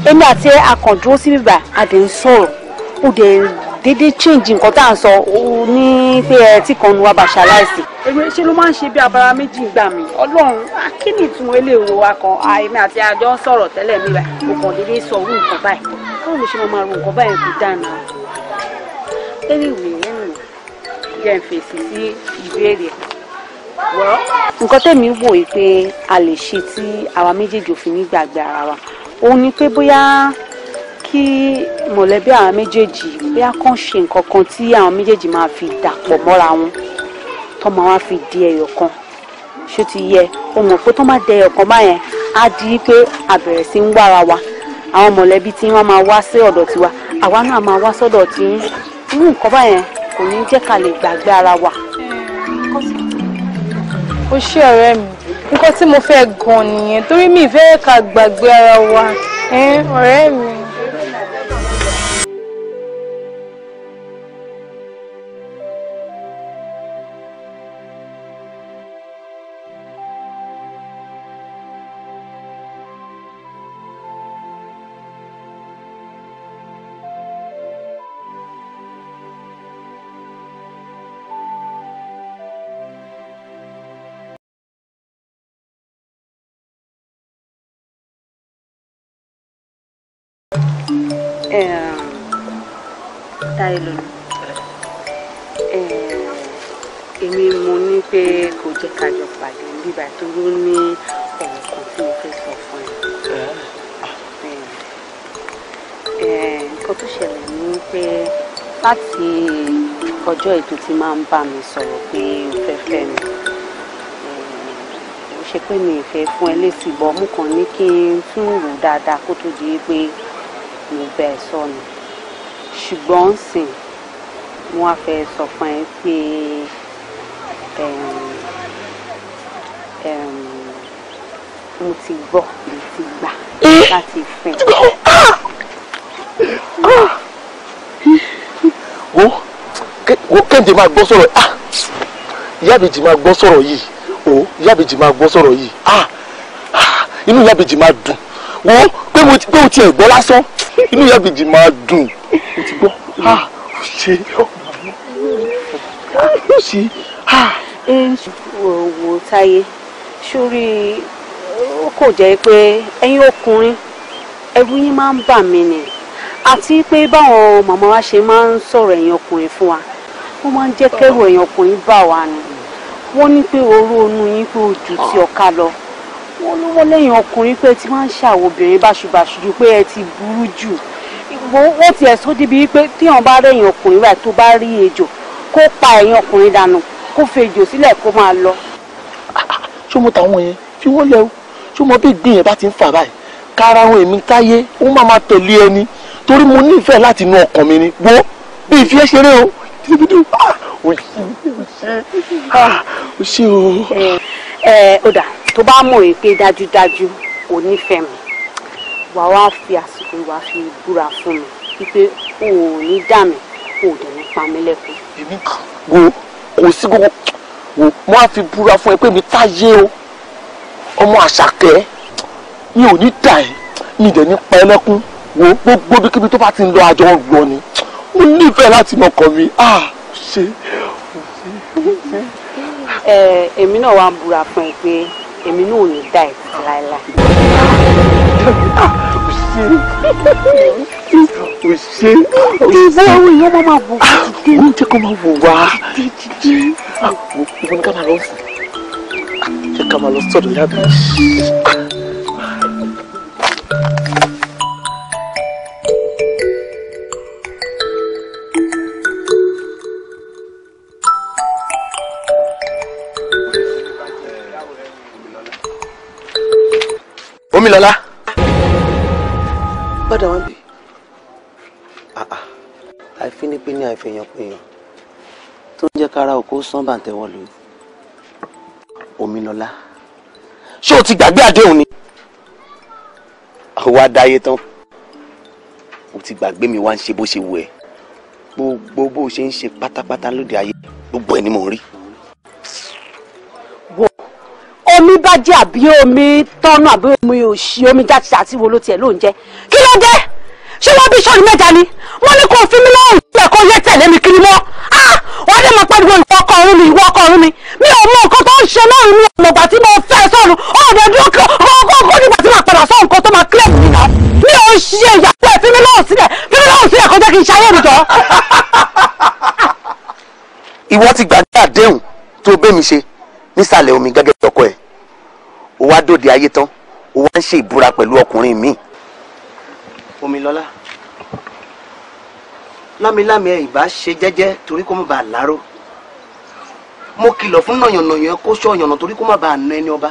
èmi àti akàndúró sí bíbá adé ń sọ̀rọ̀ ó dẹ̀ dédé change nǹkan tá à ń sọ ní pé ẹ tí kan nu wa bá ṣaláìsí. ṣé ló máa ń ṣe bí abara méjì gbà mí Ọlọ́run kí ni ìtumọ̀ eléwo wa kan èmi àti àjọ ń sọ̀rọ̀ tẹ́lẹ̀ mi báyìí mo kàn dédé sọ orú nǹkan báyìí báwo ló ṣe máa ro nǹkan báyìí kú dáná. anyway jẹ́ ń fèsì sí ìbéèrè nǹkan tẹ̀mí wò yìí pé a lè ṣe tí àwa méjèèjì ò fi ní gbàgbé ara wa òun ni pé bóyá kí mọ̀lẹ́bí àwọn méjèèjì bóyá kàn ṣe nǹkan kan tí àwọn méjèèjì máa fi dàpọ̀ mọ́ra wọn tó máa wá fi di ẹyọ kan ṣó ti yẹ o mọ̀ pé tó máa di ẹyọ kan báyẹn á di pé a bẹ̀rẹ̀ sí ń wára wa àwọn mọ̀lẹ́bí tí wọ́n máa wá sí ọ̀dọ̀ tiwa àwa náà máa wá sọ́dọ̀ tí irú nǹkan báyẹn kò ní jẹ́ ká lè gbàgbé ara wa. ó ṣé ọ̀rẹ́ mi nǹkan tí mo fẹ́ gan nìyẹn torí mi ìfẹ́ ká gbàgbé ara wa ọ̀rẹ́ mi. táyé lónìí èmi mo ní pé kò jẹ́ ká jọ pàdé nígbà tó ló ní ọ̀rọ̀ kan tí mo fẹ́ sọ fún ẹ. Nǹkan tó ṣẹlẹ̀ ní pé láti ọjọ́ ètò tí máa ń bá mi sọ̀rọ̀ pé o fẹ́ fẹ́ mi ó ṣe pé mi ì fẹ́ fún ẹ lésì bọ́ mú kàn ní kí n tún rò dáadáa kó tó di pé mo bẹ̀ ẹ́ sọnù ṣùgbọ́n sìn mo wá fẹ́ sọ fún ẹ pé mo ti gbọ́ mo ti gbà láti fẹ́. wo Kẹ́hìndé máa gbọ́ sọ̀rọ̀ ìyá ìbejì máa gbọ́ sọ̀rọ̀ yìí ìyá ìbejì máa gbọ́ sọ̀rọ̀ yìí inú ìyá ìbejì máa dùn wo pé o tiẹ̀ gbọ́ lásán inú ìyá ìbejì máa dùn o ti gbọ́ wo Táyé sórí ó kò jẹ́ pé ẹ̀yin ọkùnrin ẹ̀rù yín máa ń bà mí ni àti pé báwọn màmá wa ṣe máa ń sọ̀rọ̀ ẹ̀yin ọkùnrin fún wa wọ́n máa ń jẹ́ kẹ́rù ẹ̀yin ọkùnrin bà wá ni wọ́n ní pé oró inú yín pé ojú ti ọ̀ka lọ wọ́n lẹ́yìn ọkùnrin pé tí máa ń ṣàwọ̀ obìnrin báṣubàṣu ju pé ẹ ti burú jù wọ́n ti ẹ̀sọ́ débi pé tíyàn bá rẹ̀yìn ọkùnrin báyìí tó bá rí ejò kó pa ẹ̀yìn ọkùnrin dànù kó fi ejò sílẹ̀ kó máa lọ. ṣé mo tàwọn yẹn fi wọ́n lẹ o ṣé mo bí gbìyànjú bá ti ń fà báyìí kára ohun èmi Táyé ó máa tẹ̀lé ẹni torí mo nífẹ̀ẹ́ láti inú ọkàn mi ni wo bí ìfi ẹ́ ṣeré o o ṣe o. ó dà tó bá mọ̀ pé dájúdájú ò nífẹ̀ẹ́ mi wà wá fi àsìkò wá fi búra fún mi wípé o ò ní dà mí o ò dẹ̀ ní pa mí lẹ́kùn. èmi wo kò sí gbogbo wo mo á fi búra fún ẹ pé mi Táyé o ọmọ Àṣàkẹ́ mi ò ní dà ẹ́ mi dẹ̀ ní pa ẹ́ lẹ́kún wo gbogbo bíkíbi tó bá ti ń lọ àjọ ń lọ ni mo nífẹ̀ẹ́ láti mọ̀kàn mi ṣe. èmi náà wá ń búra fún ẹ pé èmi náà ò ní dà ẹ́ títí láéláé. o ṣe àwọn èèyàn máa wò wá dídé ní jẹ́ kó máa wò wá dídé ìwọ ní ká máa lọ sí jẹ́ ká máa lọ sọ́dọ̀ yàbí. Omilọ́lá gbọ́dọ̀ wọn bí àìfínípé ní àìfẹ̀yànpẹ̀yàn tó ń jẹ́ kára òkú sán bàǹtẹ̀wọ́ lóyún. Omilọ́lá ṣé o ti gbàgbé àdéhùn ni àwa dáyé tán o ti gbàgbé mi wá ń ṣe bó ṣe wù ẹ́ gbogbo bó ṣe ń ṣe pátápátá lóde ayé gbogbo ẹ̀ ni mò ń rí. Omi bá jẹ́ àbí omi tọ́nà àbí omi òṣì omi jáde àti wo ló tiẹ̀ ló ń jẹ́ kí ló dé ṣé wọ́n bí sọ́ọ̀nù mẹ́ta ni wọ́n ní kó fi mí lọ́rùn sílẹ̀ kó yẹ tẹ̀lé mi kiri mọ́ wọ́n dé máa pariwo ìwọ ọkọ ọ̀run mi mi ò mọ nǹkan tó ń ṣe lọ́rùn mi ọ̀gbà tí mo fẹ́ sọ́ọ̀nù ọ̀dọ̀ dúró kó nígbà tí màá padà sọ nǹkan tó máa kílẹ̀ mi náà mi ò ṣe ìyàwó ẹ̀ fi mí lọ́rùn sílẹ̀ kó jẹ́ kí n ṣayé mi jọ. Ìwọ ti gbàgbé àdéhùn tó bẹ́ mi ṣe nísàlẹ̀ omi gẹ́gẹ́ bí ọkọ ẹ̀ ó wá dòde ayé tán ó wá ń ṣe ìbúra pẹ̀lú ọkùnrin mi. Omilọ́lá lámilámi ẹ̀ ìbá ṣe jẹ́jẹ́ torí kó má bàa láró mo kìlọ̀ fún nàyànnàyàn kó ṣọ́ ọ̀yànnà torí kó má bàa nà ẹni ọba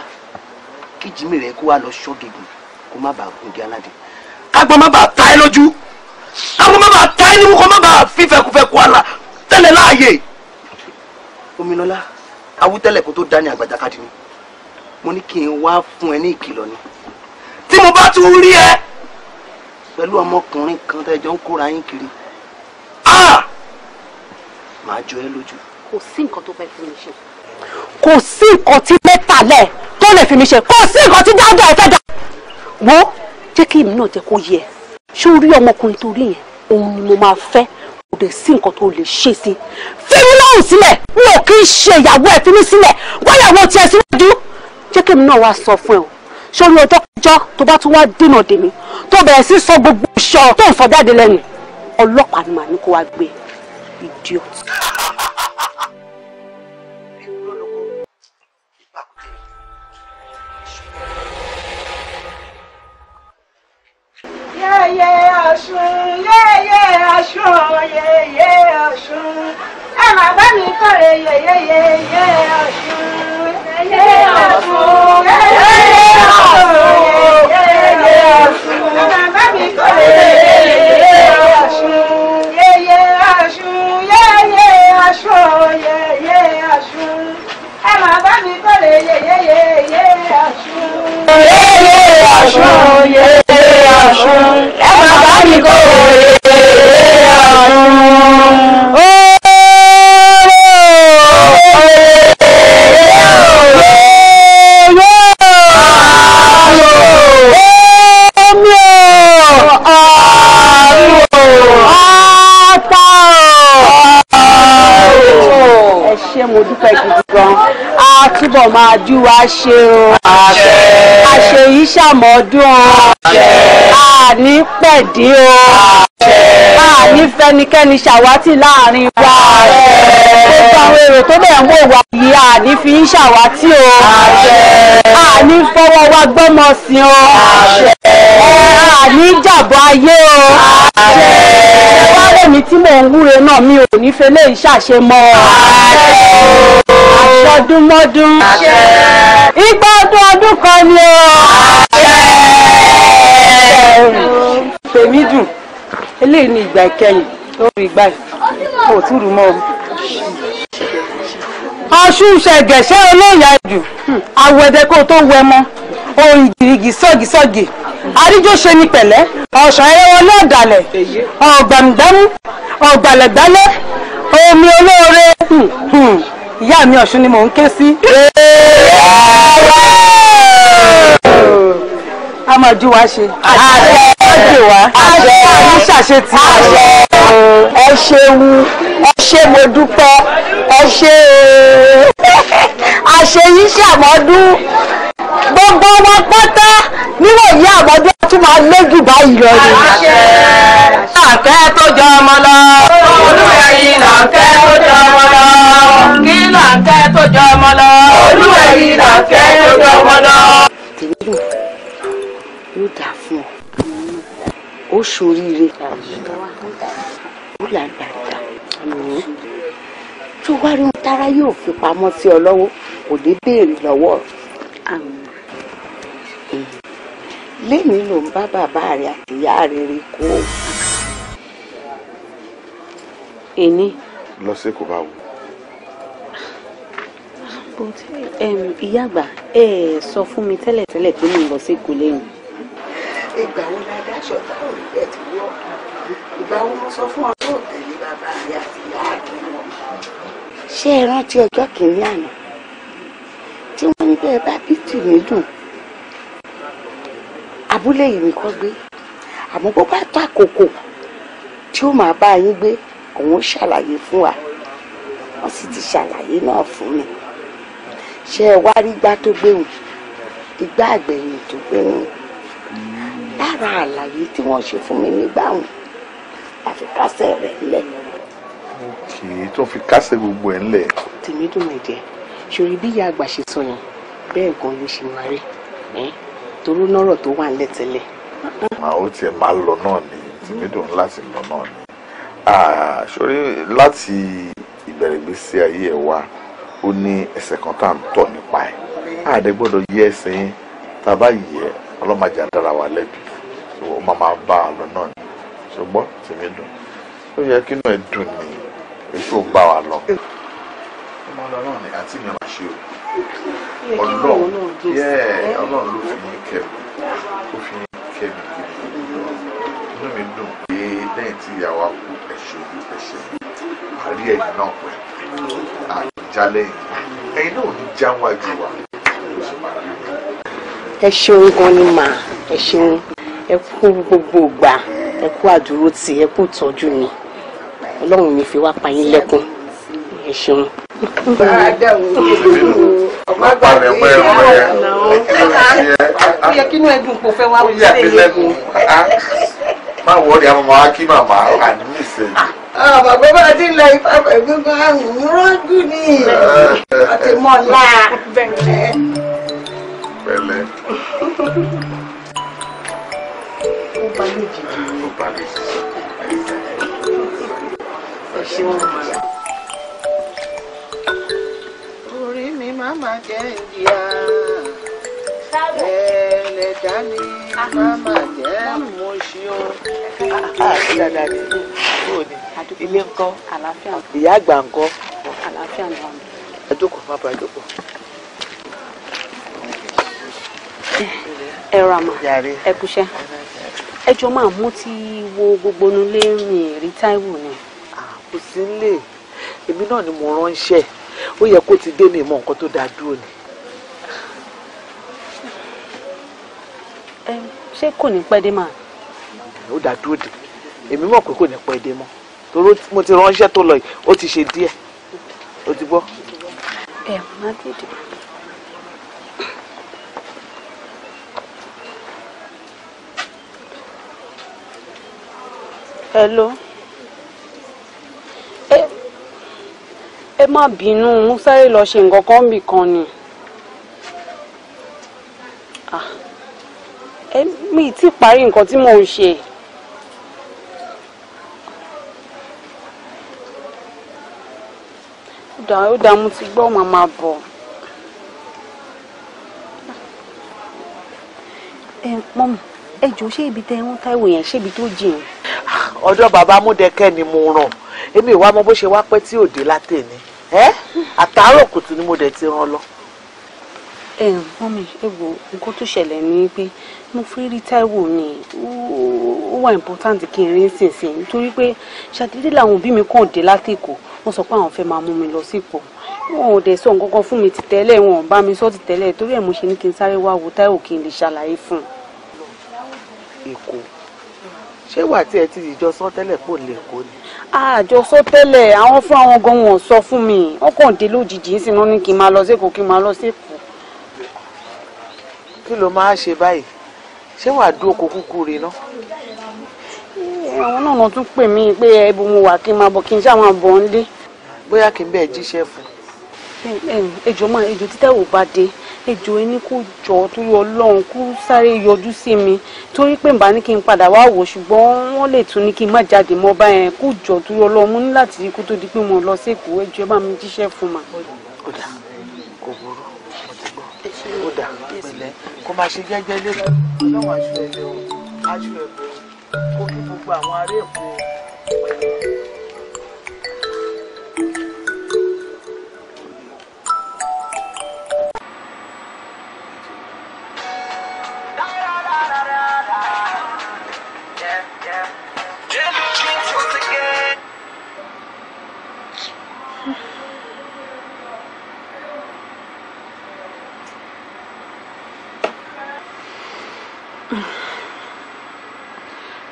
kí jìmì rẹ̀ kó wá lọ ṣọ́ gègùn kó má bàa gùn di aládé kágbọ́n má bàa ta ẹ lójú kágbọ́n má bàa ta ẹ nímú kó má bàa fífẹ́kúfẹ́ kó àlà tẹ́lẹ̀ láàyè. Omilọ́lá awútẹ́lẹ̀ kó tó dání àgbàjákadì ni mo ní kí n wá fún ẹ ní ìkìlọ̀ ni tí mo bá tún rí ẹ pẹ̀lú ọmọkùnrin kan tẹ́jọ́ ń kóra yín kiri màá jọ ẹ lójú. Kò sí nǹkan tó fẹ́ fi mi ṣe kò sí nǹkan tí mẹ́tàlẹ̀ tó lè fi mi ṣe kò sí nǹkan tí dáadáa ẹ fẹ́ dá. Wo jẹ́ kí èmi náà jẹ́ kó yẹ ṣé o rí ọmọkùnrin tó rí yẹn òun ni mo máa fẹ́ kò dẹ̀ sí nǹkan tó lè ṣe sí fi mí lọ́rùn sílẹ̀ mi ò kí ń ṣe ìyàwó ẹ̀ fi mí sílẹ̀ wáyàwó tiẹ̀ síwájú jẹ́ kí èmi náà wá sọ fún ẹ o sórí ọjọ́ kọjọ́ tó bá tún wá dènà dèmí tó bẹ̀rẹ̀ sí sọ gbogbo ìṣọ́ tó ń sọ jáde lẹ́nu ọlọ́pàá ni màá ní kó wá gbé idiot. Yẹ́yẹ́ Ọ̀ṣun, yẹ́yẹ́ Ọ̀ṣun, yẹ́yẹ́ Ọ̀ṣun. Ẹ máa bá mi kọ́re yẹ́yẹ́ Ọ̀ṣun, yẹ́yẹ́ Ọ̀ṣun, yẹ́yẹ́ Ọ̀ṣun, yẹ́yẹ́ Ọ̀ṣun. Ẹ máa bá mi kọ́re yẹ́yẹ́ Ọ̀ṣun, yẹ́yẹ́ Ọ̀ṣun, yẹ́yẹ́ Ọ̀ṣun, yẹ́yẹ́ Ọ̀ṣun. Ẹ máa bá mi kọ́re yẹ́yẹ́ Ọ̀ṣun. Yẹ́yẹ́ Ọ̀ṣun, yẹ́yẹ́ Ọ̀ṣun, ẹ máa bá mi kó òye Ọ̀ṣun. Ẹ ṣé mo dúpẹ́ gidi gan, a túbọ̀ máa jú wa ṣe o. Àṣẹ yìí ṣàmọ́dún o. Àní pẹ̀dí o. Àní fẹnikẹ́ni ṣàwátì láàrin wa. Gbogbo àwọn èrò tó bẹ̀ ń wò wá yìí àní fi ń ṣàwátì o. Àní fọwọ́ wa gbọ́mọ sí o. Àní jàbọ̀ ayé o. Wá lèmi tí mò ń wúre náà mi ò ní fẹ́ léyìí ṣàṣemọ́. Àṣọdúnmọ́dún. Ìgbà ọdún kan ni o. Tèmi dùn eléyìí ni ìgbà ìkẹyìn lórí ìgbà ò túrú mọ́ Ọ̀ṣun ṣẹ̀gẹ̀ṣẹ́ olóyà jù awẹ́dẹ kó tó wẹ mọ́ ohun ìgìrìgì sọ́gìsọ́gì àríjó ṣe ni pẹ̀lẹ́ ọ̀ṣàn ẹ̀rọ lọ́ọ̀dàlẹ̀ ọ̀gbàmùgbàmù ọ̀gbàlẹ̀gbálẹ̀ omi olóore ìyá mi Ọ̀ṣun ni mò ń ké sí. A máa jú wa ṣe. Àṣẹ wa. Àṣẹ àní ṣàṣetì. Ẹ ṣeun, ẹ ṣé mo dúpẹ́, ẹ ṣé àṣẹ yìí ṣàmọ́dún gbogbo wọn pátá níwòyí àmọ́dún tún máa léjù báyìí lọ ni. Làǹkẹ́ tó jọ ọmọ lọ. Olúwẹ̀rí làǹkẹ́ tó jọ ọmọ lọ. Kí làǹkẹ́ tó jọ ọmọ lọ. Olúwẹ̀rí làǹkẹ́ tó jọ ọmọ lọ. Yóò dà fún ọ, ó ṣoríire, ó làgbàgbà, tó wá rí ohun tára yóò fi pamọ́ sí ọ lọ́wọ́ kò ní béèrè lọ́wọ́. Lémi ló ń bá bàbá rẹ̀ àti ìyá rẹ̀ rí kó. Èní. Lọ sí kò bá wù. Ìyá àgbà sọ fún mi tẹ́lẹ̀tẹ́lẹ̀ pé mo lọ sí Èkó lẹ́yìn. Ìgbà wo la dáṣọ táwọn ìfẹ́ ti wọ́? Ìgbà wo mo sọ fún ọ tó tẹ̀lé bàbá rẹ̀ àti ìyá rẹ̀ lọ? Ṣé ẹ rántí ọjọ́ kìíní àná tí wọ́n ní bẹ́ẹ̀ bá bí tìmí dùn? Abúlé yìí ni kọ́ gbé, àmọ́ bó bá tó àkókò tí ó máa bá yín gbé òun ó ṣàlàyé fún wa. Wọ́n sì ti ṣàlàyé náà fún mi. Ṣé ẹ wá rí igbá tó gbéhùn? Igbá àgbẹ̀yìn tó gbéhùn. Lára àlàyé tí wọ́n ṣe fún mi nígbà wọn àfi kásẹ̀ rẹ̀ lẹ̀. Kì í tó fi kásẹ̀ gbogbo ẹ̀ ńlẹ̀. Tèmi dùn mí díẹ̀ ṣòrí bí ìyá àgbà ṣe sọ yẹn bẹ́ẹ̀ gan ló ṣe máa rí torí nọ́rọ̀ tó wà ńlẹ̀ tẹ́lẹ̀. Màá ó tiẹ̀ máa lọ náà ni tèmi dùn láti lọ náà ni. Ṣòrí láti ìbẹ̀rẹ̀ ìgbésí ayé ẹ̀ wá ó ní ẹsẹ̀ kan tá à ń tọ̀ nípa ẹ̀. Àdé gbọ́dọ̀ yẹ ẹsẹ̀ yẹn tá a bá yẹ ọlọ́màjà dára wa lẹ́bi ó máa bá a lọ náà ni. Ṣùgbọ́n tèmi dùn ó yẹ kí inú ẹ̀ dùn ní èso bá wa lọ. Ọmọ ọlọ́run ni àti mi máa ṣe o. Ọlọ́run ló fi mí kẹ́ mi ó fi mí kẹ́ mi gidi. Inú mi dùn pé lẹ́yìn tí ìyàwó á kú ẹ̀ṣẹ̀ ojú ẹ̀ṣẹ̀ àrí ẹ̀yìn náà pẹ̀ àjálẹ̀ ẹ̀yìn náà ò ní jáwájú wa ló sì máa rí mi. Ẹ ṣeun gan ni mà, ẹ ṣeun, ẹ kú gbogbo ìgbà, ẹ kú àdúrótì, ẹ kú ìtọ́jú ni. Ọlọ́run ní fi wá pa yín lẹ́kún. Ẹ ṣeun. Bàdàwọ̀ ọmọ gbàgbé ó yẹ kí inú ẹdùn kò fẹ́ wá wí sílé yìí. má wọrí àwọn ọmọ wa kí màmá àní mi sẹ́yìn. bàbá bá ti lọ ifá pẹ̀lú àrùn rọ́gùn ní àti mọ́lá. pẹ̀lẹ́. ó bá lójijì. ó bá lójijì. ẹ ṣeun màmá. orí mi máa ma jẹ́ ìyá ẹlẹ́dá mi máa ma jẹ́ mo ṣe o. dáadáa ni ilé ńkọ́ ìyá àgbà ńkọ́. àlàáfíà ni wọn. ẹ jókòó má bàa jókòó. ẹ rà mà ẹ kúṣẹ́ ẹ jọ máa mú ti wo gbogbo nulé mi rí Táíwò ni. kò sí nílé èmi náà ni mo ránṣẹ́ ó yẹ kó ti dé mi mọ nǹkan tó dáa dúró ni. ṣé kò ní pẹ́ dé mà. ó dáa dúró dé èmi mọ̀ pé kò ní pẹ́ dé mọ́ torí mo ti ránṣẹ́ tó lọ yìí ó ti ṣe díẹ̀ ó ti gbọ́. ẹ má tètè. hello ẹ má bínú mo sáré lọ ṣe nǹkan kan bì kan ni mi ti parí nǹkan tí mò ń ṣe. ó dá mo ti gbọ́ màmá bọ̀. mọ́mí ẹ jọ̀ọ́ ṣé ibi tẹ́ ń Táíwò yẹn ṣé ibi tó jìn. ọ̀dọ̀ bàbá Múdẹkẹ́ ni mo ràn èmi ìwà ọmọ bó ṣe wá pẹ́ tí òde látẹ̀ ni àtàárọ̀ kùtù ni mo dẹ̀ ti rán lọ. mọ́mí ẹ wo nǹkan tó ṣẹlẹ̀ ni pé mo fẹ́ rí Táíwò ni ó wà important kí n rí nísinsìnyí nítorí pé ṣàdédé làwọn òbí mi kàn dé látẹ̀kọ̀ wọ́n sọ pé àwọn fẹ́ máa mú mi lọ sípò wọn ò dẹ̀ sọ nǹkan kan fún mi ti tẹ́lẹ̀ wọn ò bá mi sọ ti tẹ́lẹ̀ torí ẹ̀ mo ṣe ní kí n sáré wá wo Táíwò kí n lè ṣàlàyé fún un. Èkó ṣé wà tí ẹ ti ìjọ sọ tẹ́lẹ̀ pò lè kó ni. àjọ sọ tẹ́lẹ̀ àwọn fún àwọn gan wọn sọ fún mi wọ́n kàn dé lójijì ń sinú ní kí n máa lọ sékòó kí n máa lọ sékòó. kí ló máa ṣe báyìí ṣé wàá dúró kó kúkú rí ná. àwọn náà tún pè mí pé ẹbí mo wà kí n máa bọ̀ kí n ṣáà máa bọ̀ nílé. bóyá kí n bẹ́ẹ̀ jíṣẹ́ fún. ejò tí Táíwò bá dé ejò ẹni kò jọ torí Ọlọ́run kó sáré yọjú sí mi torí pé nbà ní kí n padà wá wò ṣùgbọ́n wọ́n lè tún ní kí n má jáde mọ́ báyẹn kó jọ torí Ọlọ́run mo ní láti rí kó tó di pé mo lọ sékòó ejò ẹ bá mi jíṣẹ́ fún ma. ó dà kò burú mo ti gbọ́ ó dà pẹ̀lẹ́ kó máa ṣe jẹ́jẹ́ lẹ́kọ̀ọ́ Ọlọ́run aṣọ ẹ̀ lẹ́wọ̀ aṣọ ẹ̀ kó kí gbogbo àwọn ará Èkó pẹ̀lẹ́.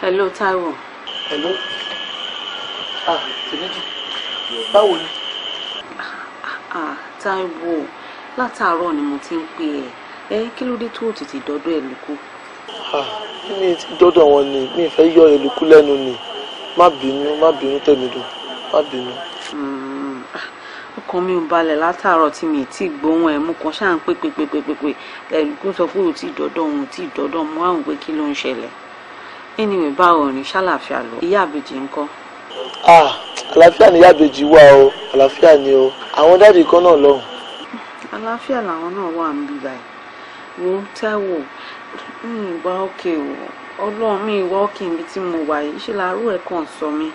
Hello Táíwò. Hello. Tèmídù. Báwo ni? Táíwò, látàárọ̀ ni mo ti ń pè ẹ́. Kí ló dé tó tètè dọ́dọ̀ ẹ̀ lóko? Mi ti dọ́dọ̀ wọn ni, mi fẹ́ yọ èlùkú lẹ́nu ni. Má bínú Tèmídù, má bínú. Ọkàn mi ò balẹ̀ látàárọ̀ tí mi ti gbóhùn ẹ̀ mú kan ṣáà ń pè ẹ̀lùkú sọ pé ò tí dọ́dọ̀ mú àwọn pé kí ló ń ṣẹlẹ̀. Anyway, báwo ni ṣàlàáfíà lọ? Ìyá àbèjì ńkọ́? Àlàáfíà ni ìyá àbèjì wà o, àlàáfíà ni o. Àwọn dáàdì kan náà lọ́hùn. Àlàáfíà làwọn náà wà ń bí báyìí. Wo Táíwò, mi ìwà òkè o. Ọlọ́run mi ìwà òkè níbi tí mo wà yìí. Ṣé làárọ̀ ẹ̀ kàn sọ mi?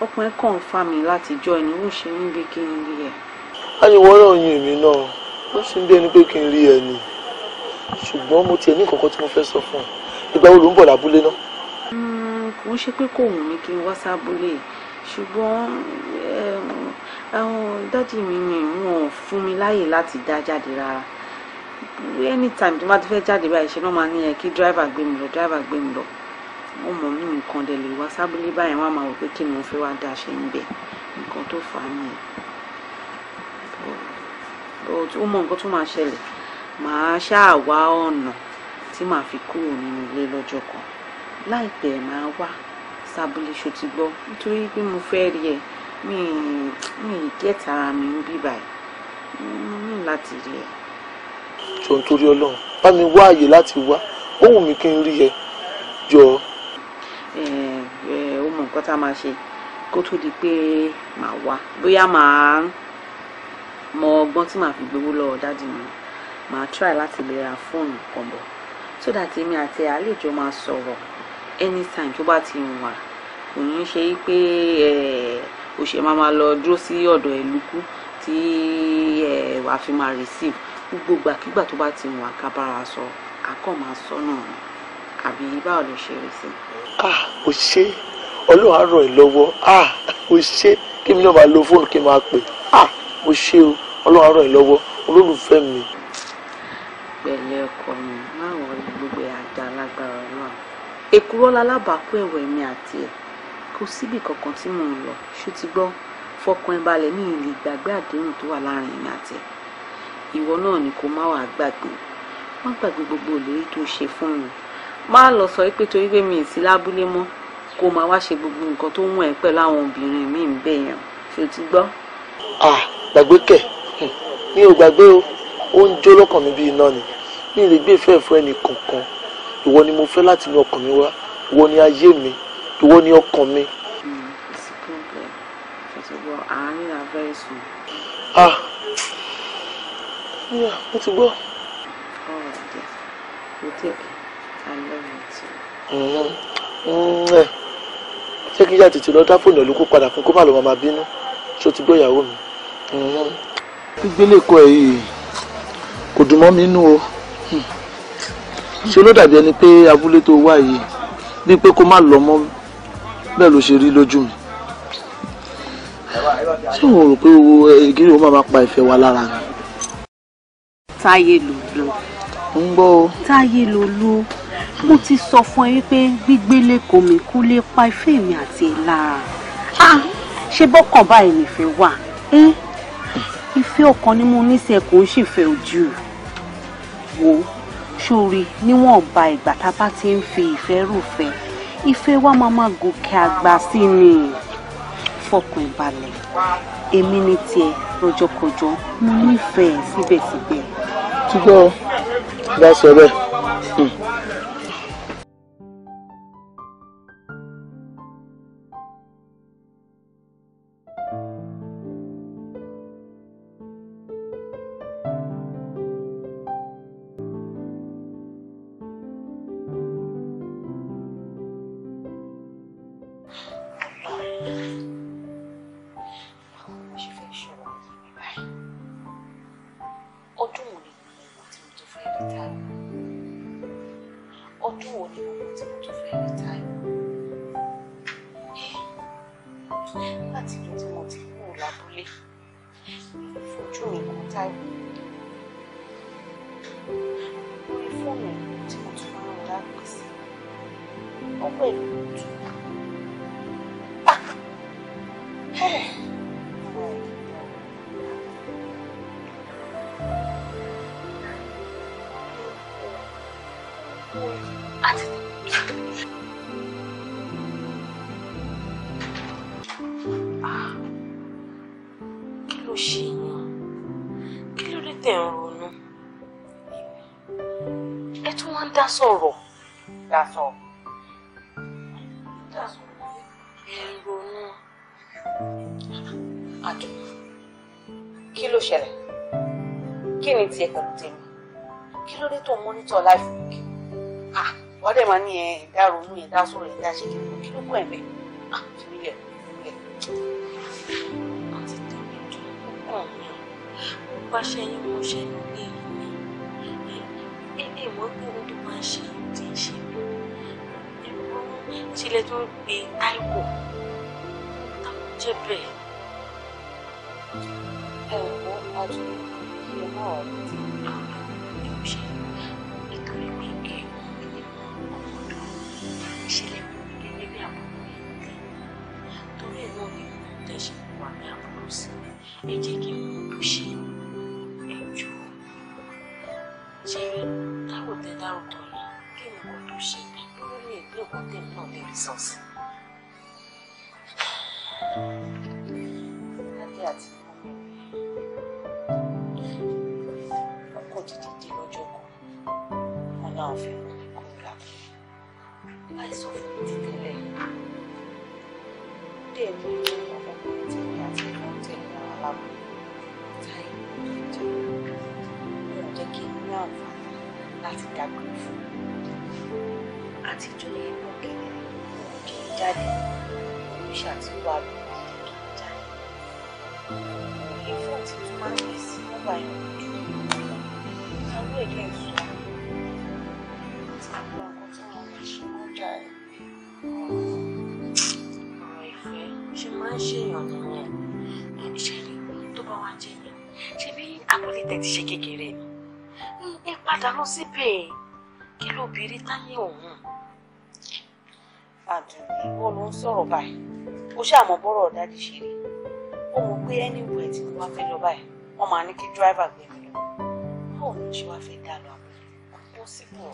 Ọkùnrin kàn fà mí láti jọ ẹni ó ṣe níbi kí n rí ẹ. A ní wọ́n náà yin èmi náà. Ó sì ń bí ẹni pé kí n rí ẹ ni. Ṣùgbọ́n mo tiẹ̀ ní nǹkan tí mo fẹ́ sọ fún ẹ. Ìgbà wo ló ń bọ̀ lábúlé náà? Kò ń ṣe pé kò wù mí kí n wá sábúlé ṣùgbọ́n àwọn dádì mi ni wọn ò fún mi láàyè láti dá jáde rárá. Anytime tí wọ́n bá ti fẹ́ jáde báyìí ṣe náà máa ní kí driver gbé mi lọ. Wọ́n mọ̀ mí nǹkan dẹ̀ lè wá sábúlé báyìí wọ́n á máa wò pé kí ni mo fẹ́ wá dá ṣe ń bẹ̀ nǹkan tó fà á nìyẹn. Ó mọ nǹkan tó máa ṣẹlẹ̀ màá ṣáà wá ọ̀nà tí màá fi kúrò nínú ilé lọ́jọ́ kan láìpẹ́ màá wá sábúlé ṣó ti gbọ́ nítorí pé mo fẹ́ rí ẹ mi gẹ́tà ara mi ń bí báyìí mo ní láti rí ẹ. jọ nítorí Ọlọ́run bá mi wá àyè láti wá ó wù mí kí n rí ẹ jọ. ó mọ nǹkan tá a máa ṣe kó tó di pé màá wá bóyá màá mọ ọgbọ́n tí màá fi gbowó lọ́wọ́ dádì mi màá try láti lè ra fóònù kan bọ̀ so that èmi àti àlejò máa sọ̀rọ̀ anytime tó bá ti wà kò ní ṣe pé o ṣe máa lọ dúró sí ọ̀dọ̀ ẹ̀lúkú tí wàá fi máa receive gbogbo gbàkígbà tó bá ti wà ká bára sọ akọ́ máa sọ náà àbí báwo ló ṣe rí sí. o ṣe Ọlọ́run á ràn ẹ́ lọ́wọ́ o ṣe kí mi náà máa lo fóònù kí n máa pè o ṣe o Ọlọ́run á ràn ẹ́ lọ́wọ́ olólùfẹ́ mi. pẹ̀lẹ́ ọkọ mi máa wọ gbogbo àdá lágbára náà èkúrọ́ lálábàákú ẹ̀wẹ̀ mi àti ẹ̀ kò síbì kankan tí mò ń lọ ṣó ti gbọ́ fọkàn ẹ balẹ̀ ní ìlú ìgbàgbé àdéhùn tó wà láàrin mi àti ẹ̀ ìwọ náà ni kó má wàá gbàgbé má gbàgbé gbogbo ìlérí tó ṣe fún mi má lọ sọ pé torí pé mi ì sí lábúlé mọ́ kó máa wá ṣe gbogbo nǹkan tó wù ẹ́ pẹ̀lú àwọn obìnrin mi ń bẹ̀ yẹn ṣó ti gbọ́. gbàgbé kẹ̀ mi ò gbàgbé o ó ń jó lọ́kàn mi bí iná ni mi ì lè gbé ìfẹ́ fún ẹnì kankan ìwọ ni mo fẹ́ láti inú ọkàn mi wá ìwọ ni ayé mi ìwọ ni ọkàn mi. àárín abẹ́rẹ́ sùn. mo ti gbọ́. Ṣé kí ìyá tètè lọ dá fóònù ẹ̀lú kó padà fún kó má lọ máa bínú ṣó ti gbọ́ ìyàwó mi. gbígbélé kọ ẹ yìí kò dùn mọ́ mi nínú o ṣe ló dàbí ẹni pé abúlé tó wà yìí bíi pé kó má lọ mọ́ bẹ́ẹ̀ ló ṣe rí lójú mi. ṣé òun rò pé ìgírí ó máa pa ìfẹ́ wa lára ni. Táyé lòlú. ń gbọ́ o. Táyé lòlú mo ti sọ fún ẹ wípé gbígbélé kò mí kú lè pa ìfẹ́ mi àti ẹ̀ lára. ṣé bọ́kàn báyìí nìfẹ́ wà ìfẹ́ ọkàn ni mo ní sí ẹ kò ń ṣèfẹ́ ojú wo sórí níwọ̀nba ìgbà tá a bá ti ń fi ìfẹ́ rúfẹ́ ìfẹ́ wa máa gòkè àgbà sí ni fọkàn ìbalẹ̀ èmi ní tiẹ̀ lọ́jọ́kọjọ́ mo nífẹ̀ẹ́ síbẹ̀síbẹ̀. túbọ̀ bá sọ bẹ́ẹ̀. Sọ̀rọ̀ dasọ ìrònú àjò kí ló ṣẹlẹ̀ kí ni tiẹ̀ pẹ̀lú tèmi kí ló dé tó mọ́nítọ̀ láìfù kí wọ́n dẹ̀ máa ní ẹ̀dá ronú ẹ̀dá sọ̀rọ̀ ẹ̀dá ṣe kí ló kọ́ ẹ̀ bẹ́ẹ̀ fìmílẹ̀ àti tèmi dùn kàn mí mo bá ṣẹ́yìn mo ṣe nílé yìí ìmọ̀ pé ohun tó máa ń ṣe ti ń ṣe mí sílẹ̀ tó ń gbé Táíwò táwọn jẹ́ bẹ́ẹ̀. Ẹ̀wọ̀n àjùmọ̀ ìyẹn náà rí ti ẹ̀rọ ṣe nítorí pé èèwọ̀n mi ni ọmọdé ìṣẹ̀lẹ̀ mi gẹ́gẹ́ bí àbúrò mi torí ẹ̀ náà ni mo tẹ̀sẹ̀ wà ní àbúrò sí ẹ jẹ́ kí n mú bó ṣe ẹ̀jọ̀ ṣé dárò tẹ dárò tọ̀ yìí kí ni nǹkan tó ṣe lórí lè gbé nǹkan tèmi náà lè rí sọ́ọ̀sì. Adé àti ọkọ̀ dídí dé lọ́jọ́ kan wọn láwọn fi rún mi kúrò lápò láì sọ fún mi ti tẹ́lẹ̀ díẹ̀ ní ọmọkùnrin tí mi àti ìwọ̀n tẹ̀lé àwọn aláàbò táyé jẹ́ wọn jẹ́ kí n ní àǹfààní láti dágbére fún àtijọ́ yẹn mọ́ kẹ́lẹ́ wọn kì í jáde oríṣà tí wà lórí kì í jáde ìfọ̀ tí tún máa ń yẹ sí nọ́mbà yẹn lójú àwọn èdè ìsọ àti àwọn nǹkan tí wọn lè ṣe kọjá ẹ̀ ọ̀rọ̀ ìfẹ́ ṣe máa ń ṣèyàn nìyẹn ìṣẹ̀lẹ̀ tó bá wá jẹ́ yẹn ṣe bí abúlé tẹ̀ ti ṣe kékeré ni ẹ padà lọ síbẹ̀ kí ló béèrè táyé òun. Àdùnní wọn ló ń sọ̀rọ̀ báyìí ó ṣàmọ́ bọ́rọ̀ dáàdì ṣe rí ó mọ̀ pé anywhere tí wọ́n fẹ́ lọ báyìí wọ́n máa ní kí driver gbé mi lọ báwo ni ṣé wàá fẹ́ dá lọ àbúrò kó síbò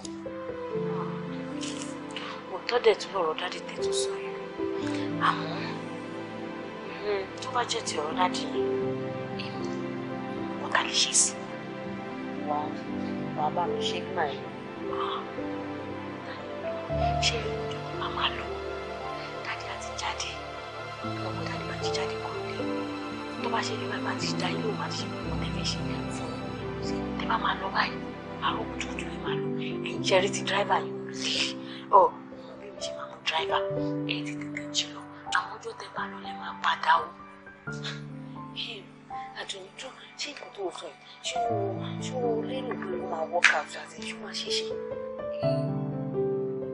òótọ́ dẹ̀ tún lọ̀rọ̀ dáàdì tẹ̀ tó sọ yìí àmọ́ tó bá jẹ́ ti ọ̀rọ̀ dáàdì yìí èmi ọ̀tá lè ṣe sí wọn wàá bá mi ṣe gbà yìí ṣé màmá lò dáàdì àti jáde lọ́pọ̀ dáàdì máa ti jáde kúrò lé tó bá ṣe lè wá máa ti dá ilé òun àti ṣe gbogbo tẹ́fẹ́ ṣe fún tẹ́ bá máa lọ báyìí àrò kùtùkùtù lè máa lọ ẹ̀yìn jẹ́rí ti dráìvà yìí ọ̀ bí mi ṣe máa mú dráìvà ẹ̀ ti tètè jí lọ àwọn ọjọ́ tẹ́ bá lọ lẹ́ máa padà o. Àjọ̀nìjọ́ ṣé nǹkan tó sọ yìí ṣé o lérò pé ó máa work out àti ṣé ó máa ṣe ṣe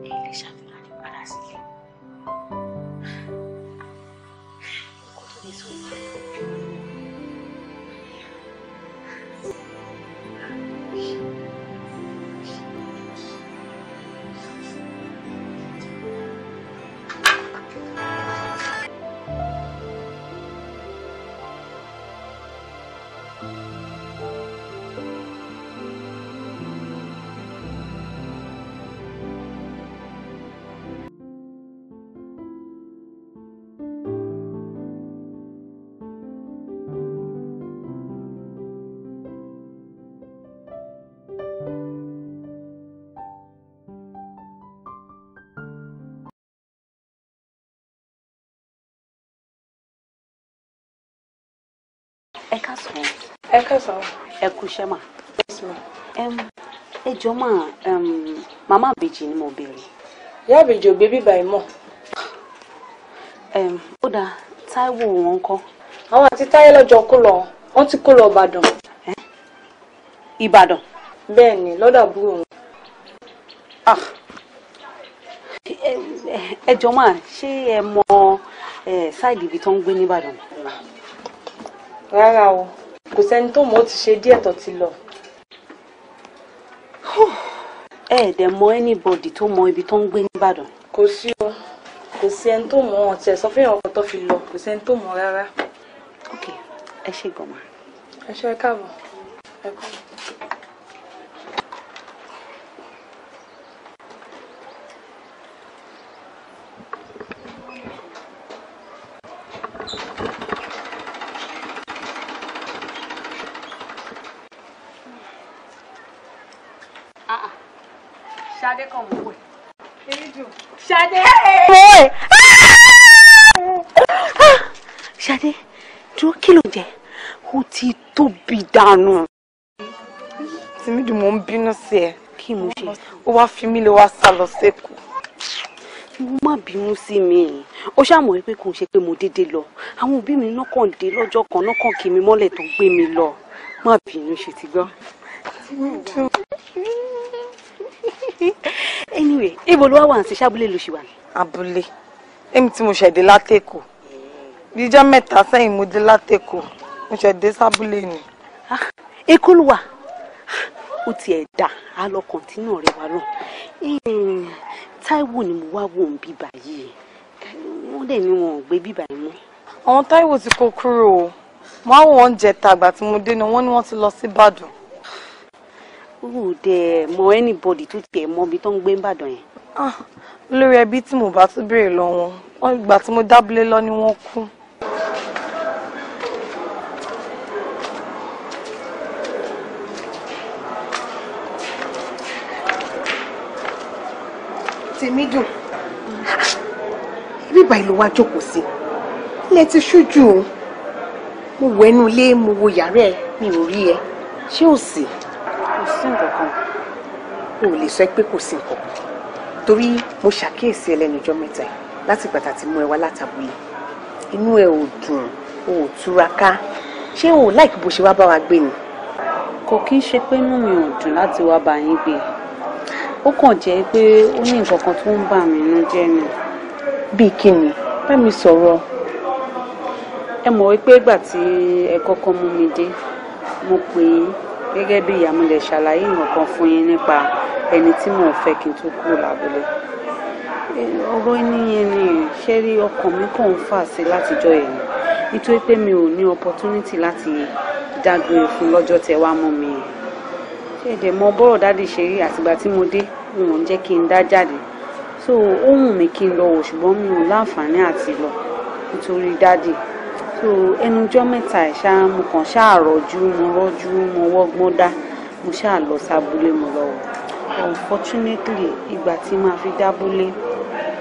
èyí lè ṣàfihàn àti padà sílé nǹkan tó lè sọ yìí. Ẹ káàsán. Ẹ káàsán. Ẹ kú iṣẹ́ mà. Ẹ jọ̀ọ́ mà màmá àbèjì ni mo béèrè. Ìyá àbèjì ò gbé bíbá ẹ̀ mọ́. Ó dáa Táíwò wọn kọ́. Àwọn àti Táyé lọ́jọ́ kó lọ wọ́n ti kó lọ Ìbàdàn. Ìbàdàn. Bẹ́ẹ̀ ni lọ́dọ̀ àbúrò wọn. Ẹ jọ̀ọ́ mà ṣé ẹ mọ sáìdì ibi tó ń gbé nìbàdàn? Rárá o kò sẹ́ni tó mọ̀ ó ti ṣe díẹ̀ tó ti lọ. Ẹ dẹ̀ mọ anybody tó mọ ibi tó ń gbé nìbàdàn? Kò sí o kò sí ẹni tó mọ̀ ọ́n tiẹ̀ sọ fún ìyàwó tó fi lọ kò sẹ́ni tó mọ̀ rárá. Ok ẹ ṣé gan ma. Ẹ ṣé káàbọ̀ ẹ kú. Ṣadé kan mú wẹ̀. Ṣadé. Ṣadé dúró kí ló jẹ ó ti tóbi dànù. Tìmídùú mo ń bínú sí ẹ. Kí mo ṣe? Ó wá fi mí lé wá sá lọ sẹ́kù. Mo má bínú sí mi ó ṣàmọ̀ pé kò ń ṣe pé mo dédé lọ àwọn òbí mi náà kàn dé lọ́jọ́ kan náà kàn kí mi mọ́lẹ̀ tó gbé mi lọ má bínú ṣe ti gbọ́. Anyway ibo ló wá wà sí sábúlé ló ṣì wà ní. Abúlé èmi tí mo ṣẹ̀dé látẹ̀kọ̀ bíjọ́ mẹ́ta sẹ́yìn mo dé látẹ̀kọ̀ mo ṣẹ̀dé sábúlé ni. Èkó ló wà ó tiẹ̀ dà á lọ kọ̀ǹtínà rẹ wá náà. Táíwò ni mo wá wò ń bíbà yìí wọ́n dẹ̀ ni wọn ò gbé bíbà yìí mọ́. Àwọn Táíwò ti kó kúrò o mo á wò wọ́n jẹta àgbà tí mo dé ni wọ́n ní wọ́n ti lọ sí Ìbàdàn. ó dẹ̀ mọ anybody tó tiẹ̀ mọ ibi tó ń gbé Ìbàdàn yẹn. Olórí ẹbí tí mo bá tún béèrè lọ wọn ìgbà tí mo dábúlé lọ ni wọ́n kú. Tèmi dùn ibi ìgbà ìlú wa jókòó sí ilé ti ṣújú o mo wọ ẹnu ilé mo wo yàrá ẹ mi ò rí ẹ ṣé ò sí. Kò sí nǹkan kan. O ò lè sọ pé kò sí nǹkan kan torí mo ṣàkíyèsí ẹlẹ́nu ọjọ́ mẹ́ta yìí láti gbàtà tí mú ẹ wá látàbúlé inú ẹ ò dùn o ò túraká ṣé o láìkí bó ṣe wá bá wa gbé ni. Kò kí ń ṣe pé inú mi ò dùn láti wá bá yín gbé ó kàn jẹ́ pé ó ní nǹkan kan tó ń bà mí nínú jẹ́ ni. Bíi kí ni bá mi sọ̀rọ̀. Ẹ mọ̀ wípé ìgbà tí ẹ kọ́kọ́ mú mi dé mo pè é gẹ́gẹ́ bí ìyá mi lè ṣàlàyé nǹkan fún yín nípa ẹni tí mò ń fẹ́ kí n tó kúrò lábúlé. Ọ̀rọ̀ ènìyàn ni ṣé rí ọkàn mi kàn ń fà sí látijọ́ yẹn nítorí pé mi ò ní opportunity láti dágbére fún lọ́jọ́ tẹ wá mú mi. Ṣé ẹ̀dẹ̀ mọ bọ́rọ̀ dáàdì ṣe rí àtìgbà tí mo dé wọn ò jẹ́ kí n dá jáde so ó wù mí kí n lọ wò ṣùgbọ́n mi ò láǹfààní àti lọ nítorí dáàdì so ẹnujọ́ mẹ́ta ẹ̀ ṣá mo kàn ṣáà rọ́jú mo wọ́gbọ́n dá mo ṣáà lọ sábúlé mo lọ wò unfortunately ìgbà tí màá fi dábúlé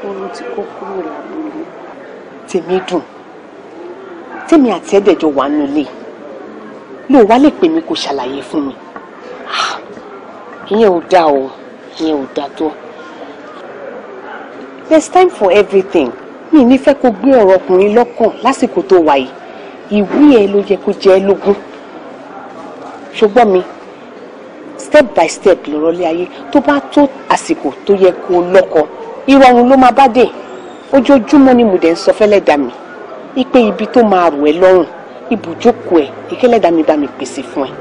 ó ló ti kó kúrò lábúlé. Tèmi dùn tèmi àti ẹ̀dẹ̀jọ wà nílé ló wá lè pè mí kó ṣàlàyé fún mi ìyẹn ò dáa o ìyẹn ò dáa tó. There's time for everything. Mi ní fẹ́ kó gbé ọ̀rọ̀ ọkùnrin lọ́kàn lásìkò tó wà yìí ìwé ẹ ló yẹ kó jẹ́ lógún ṣùgbọ́n mi step by step lọ́rọ̀ lé ayé tó bá tó àsìkò tó yẹ kó lọ́kọ ìrọ̀rùn ló máa bá dé ojoojúmọ́ ni mo dẹ̀ ń sọ fẹ́lẹ́dà mi wípé ibi tó máa rò ẹ́ lọ́rùn ibùjókòó ẹ̀ ìkẹ́lẹ́dà mi bá mi pèsè fún ẹ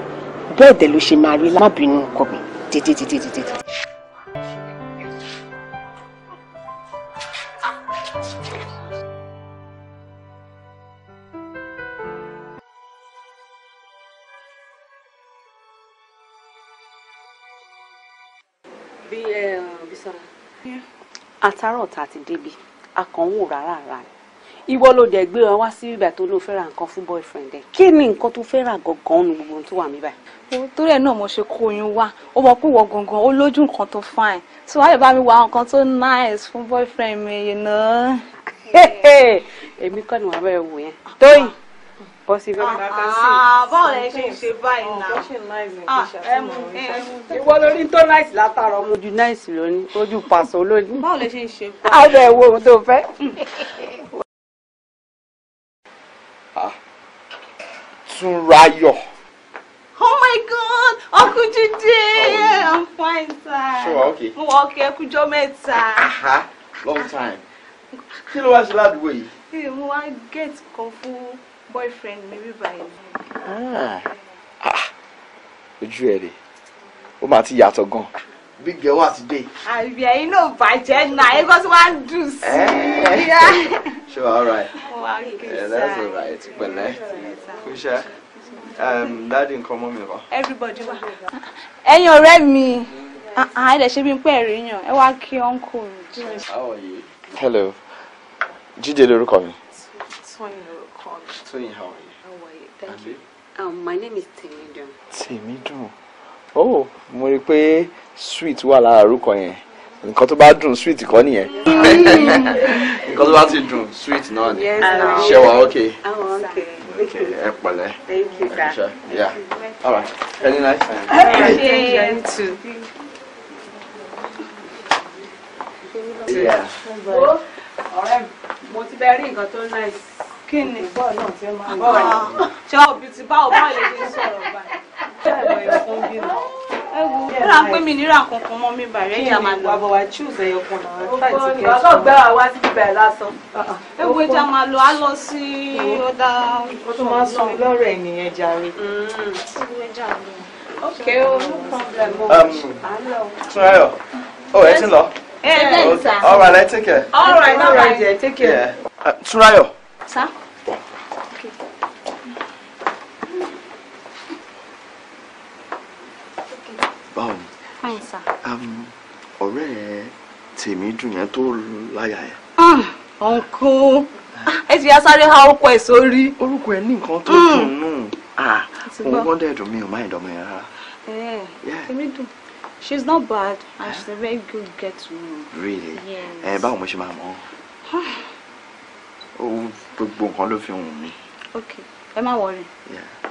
bẹ́ẹ̀ dẹ̀ ló ṣe máa rí lábìínú ọkọ mi dédédédédé. Àtàrọ̀ tá ti débi a kàn wò rárá ìwọ ló dẹ̀ gbé wọn wá sí ibà tó ló fẹ́ ra nǹkan fún boyfriend ẹ̀ kí ni nǹkan tó fẹ́ rà gangan nu gbogbo tó wà mí báyìí. Torí ẹ̀ náà mo ṣe kó oyún wá ó mọ̀ pé ìwọ gangan ó lójú nǹkan tó fine tí wàá lè bá mi wá nǹkan tó nice fún boyfriend mi yẹn náà. Èmi kọ́ ni wàá bẹ̀rẹ̀ wò yẹn Tóyìn bọ́ sí bẹ́ẹ̀. Báwo lẹ ṣe ń ṣe báyìí náà. Ìwọ lórí tó náìsì látara ọmọ ojú náìsì lónìí ojú pàṣọ lónìí. Báwo lẹ ṣe ń ṣe báyìí. Á bẹ̀ wo ohun tó fẹ́. Túnráyọ̀. Oh my God, Uncle Jide, I'm fine, sir. Sure, okay. Mo wà okay, ẹkújọ́ mẹ́ta. Long time. Kí ló wá ṣe ládùúgbò yìí? Mo wá get kan fún boyfriend mi bí báyìí. Ojú ẹ̀ rè, ó máa ti yàtọ̀ gan. Big girl wà today. Àbí ẹ̀yin náà bàjẹ́ náà, ẹ kọ́ tí wọ́n á dùn sí. Sure, all right. Mo wá okay, sir. Yeah, that's all right. Pẹ̀lẹ́. Kúṣẹ́. Daddy nǹkan mọ́ mi wá. Everybody wá. Ẹ̀yin ọ̀rẹ́ mi, ẹ lè ṣe bí n pẹ́ rí yàn, ẹ wá kí uncle mi. How are you? Hello. Jíde lórúkọ mi. Tóyìn lórúkọ mi. Tóyìn, how are you? How are you? Thank you. My name is Temidun. Temidun. Oh, mo rí pé sweet wà lára orúkọ yẹn. Nǹkan tó bá dùn sweet kọ́ nìyẹn. Nǹkan tó bá ti dùn sweet náà ni. Yes, ṣé wà okay? I'm okay. Okay, ẹ pẹ̀lẹ́. Thank you, sir. Yeah. All right. Any nice time. Thank you too. Yeah. Ọ̀rẹ́ mo ti bẹ rí nǹkan tó nice. Kí ni? Bọ́ọ̀ náà fẹ́ máa ń bọ̀. Ṣé wàá bí ti báwo lè ṣe sọ̀rọ̀ báyìí? Bẹ́ẹ̀ lọ fún bí náà. Ó rà pé mi níra kankan mọ́ mi bàrẹ́ ìyá máa lọ. Bàbá wa choose ẹyọ kan náà. Bàbá gbé wa wá sí ibẹ̀ lásán. Ewu ẹja máa lọ, á lọ sí ọ̀dà. Ó tún máa ń sọ mi lọ́rọ̀ ènìyàn jàre. Ewu ẹja lọ. Okay, no problem. Túnráyọ̀. Oh, ẹ ti ń lọ. Thanks, sir. All right, let's take care. All right, dear. Take care. Túnráyọ̀. Sir? Báwo sir. Ọ̀rẹ́ tèmi dùn yẹn tó láyà ẹ̀. Uncle. Ẹ ti yá sáré ha orúkọ ẹ̀ sórí. Orúkọ ẹ̀ ní nǹkan tó dùn nù. Òun wọ́n dẹ̀ dùn mí ò má ìdánmọ̀ yẹn rárá. Tèmi dùn. She's not bad and she's a very good girl to know. Really? Yes. Báwo mo ṣe máa mọ̀ ọ́? Gbogbo nǹkan ló fi hùn mí. Okay. Ẹ má worry.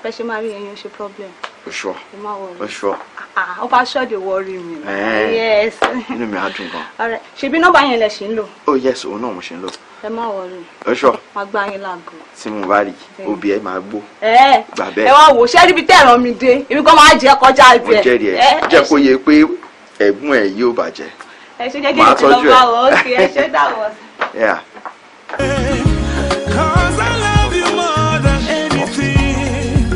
Bẹ́ẹ̀ ṣe máa rí ẹyin ṣe problem. For sure. Ẹ má worry. For sure. Ó bá sure dey worry me. Yes. Inú mi á dùn gan. Alright. Ṣebí nọ́mbà yẹn lẹ ṣì ń lò? Oh yes, òun náà mo ṣe ń lò. Ẹ má worry. For sure. Máa gbá yín láago. Tí mo bá rí, obì ẹ máa gbó. Gbà bẹ́ẹ̀. Ẹ wá wò ṣé níbi tẹ́ ẹ̀ràn mi dé, èmi kan máa jẹ́ kọjá ibẹ̀. Mo jẹ́rìí ẹ̀. Jẹ́ kó yẹ pé ẹ̀gbọ́n ẹ̀ yóò bàjẹ́. Ẹ ṣe jẹ́ kí n ti lọ bá wọ, ókè, ẹ ṣe dà wọ. Yeah. Cause I love you more than anything.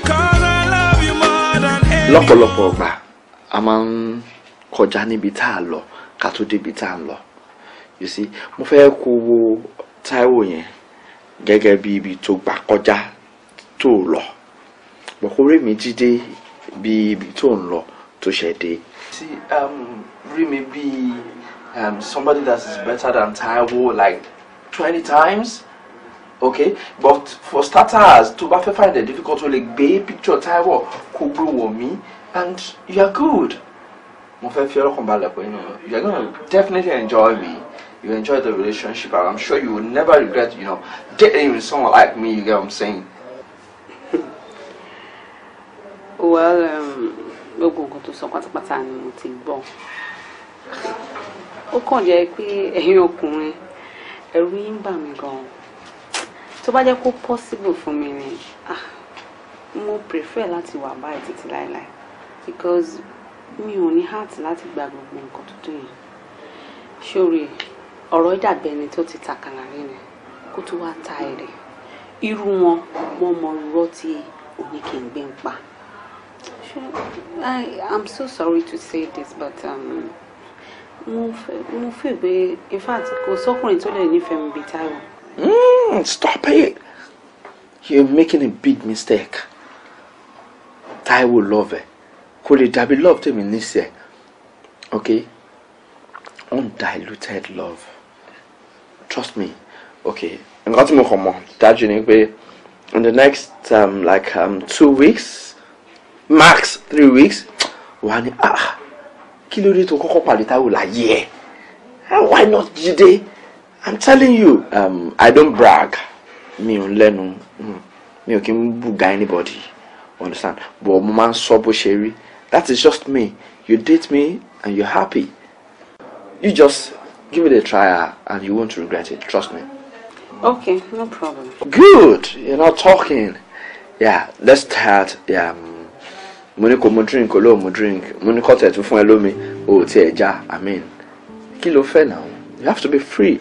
Cause I love you more than anything. Lọ́pọ̀lọpọ̀ ọgbà a máa ń kọjá níbi tá a lọ ká tó débi tá a lọ. You see, mo fẹ́ kó wo Táíwò yẹn gẹ́gẹ́ bí ibi tó gbà kọjá tó lọ. Bọ̀kórè mi jíde bí ibi tó ń lọ tó ṣẹ̀ dé. See, rí mi bí somebody that is better than Táíwò like 20 times. Okay, but for starters, to bá fẹ́ find it difficult to like gbé picture Táíwò kó gbé wọ̀ mí and you are good. Mo fẹ́ fi ọlọ́kàn balẹ̀ pé you are gonna definitely enjoy me. You enjoy the relationship and I'm sure you will never regret, dating with someone like me, you get what I'm saying? Well, gbogbo nǹkan tó sọ pátápátá ni mo ti gbọ́. Ó kàn jẹ́ pé ẹ̀yin ọkùnrin ẹ̀rù yín bà mí gan-an. Tó bá jẹ́ kó possible fún mi ni, mo prefer láti wà báyìí títí láéláé because mi ò ní heart láti gba gbogbo nǹkan tó tó yẹn. Ṣórí ọ̀rọ̀ ìdàgbẹ́ ẹni tó ti takàlà rí ni kó tó wá ta ẹ̀rẹ̀. Irú wọn mọ irọ́ tí oníkèégbé ń pa. I'm so sorry to say this, but mo feel pé in fact kò sọ́kùnrin tó lè nífẹ̀ẹ́ mi bíi Táíwò. Stop it! You're making a big mistake. Táíwò love ẹ. Kò lè dàbí love tèmi níṣẹ́. Okay? Undiluted love. Trust me. Okay. Nǹkan tí mo kàn mọ̀ dájú ni pé in the next 2 weeks, max 3 weeks, wà ní kí ló dé tó kọ́kọ́ pàdé Táíwò láyé ẹ̀? Why not Jídé? I'm telling you, I don't brag. Mi ò lẹ́nu, mi ò kí ń bùgá anybody. Understand? But mo máa ń sọ bó ṣe rí. That is just me. You date me and you're happy. You just give it a try and you won't regret it. Trust me. Okay, no problem. Good. You're not talking. Yeah, let's start. Yeah. Moniko mo drink, olo mo drink. Moniko te tu fún ẹ lómi. O ti ẹja. I mean, kí ló fẹ́ now? You have to be free.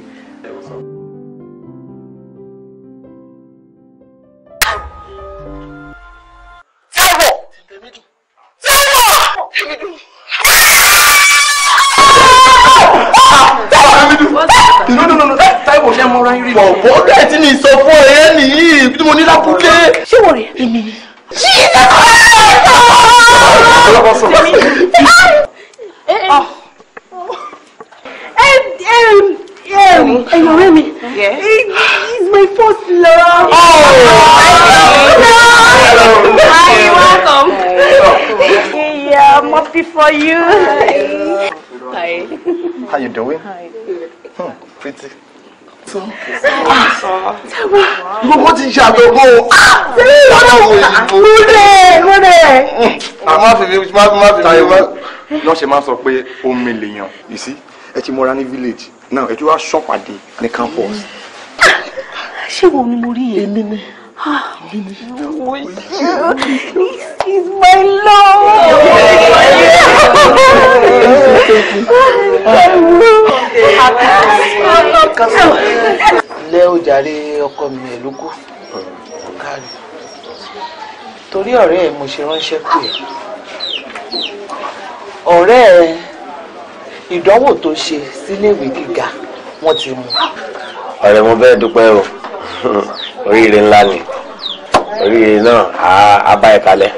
No. Táíwò ṣe mo ra yín rí. Bọ̀bọ̀ bẹ́ẹ̀ tí mi sọ fún ẹ nìyí tí mo ní lákúlé. Ṣé wọ́n rí èmi ni? Ẹ̀yin ọ̀rẹ́ mi. He's my first love. Hi, welcome. Yeah, I'm happy for you. Hi. How you doing? Hi. Pretty. Gbogbo ti ṣàtọ̀gbọ́. Múdẹ̀. Má fi lọ́ ṣe máa sọ pé omi lèèyàn. You see, ẹ ti mọ́ra ní village. Now ẹ ti wá ṣọ́pàdé ní campus. Ṣé wo ni mo rí yẹn? Èmi ni. He's my love. Lẹ́ ó jàre ọkọ mi ẹ̀ ló kú. Kárí. Torí ọ̀rẹ́ ẹ̀ mo ṣe ránṣẹ́ pé ọ̀rẹ́ ẹ̀ ìdánwò tó ṣe síléèwé gíga wọ́n ti mú. Ọ̀rẹ́ mo bẹ́ẹ̀ dúpẹ́ o. Oríire ńlá ni. Oríire náà á bá ẹ kalẹ̀.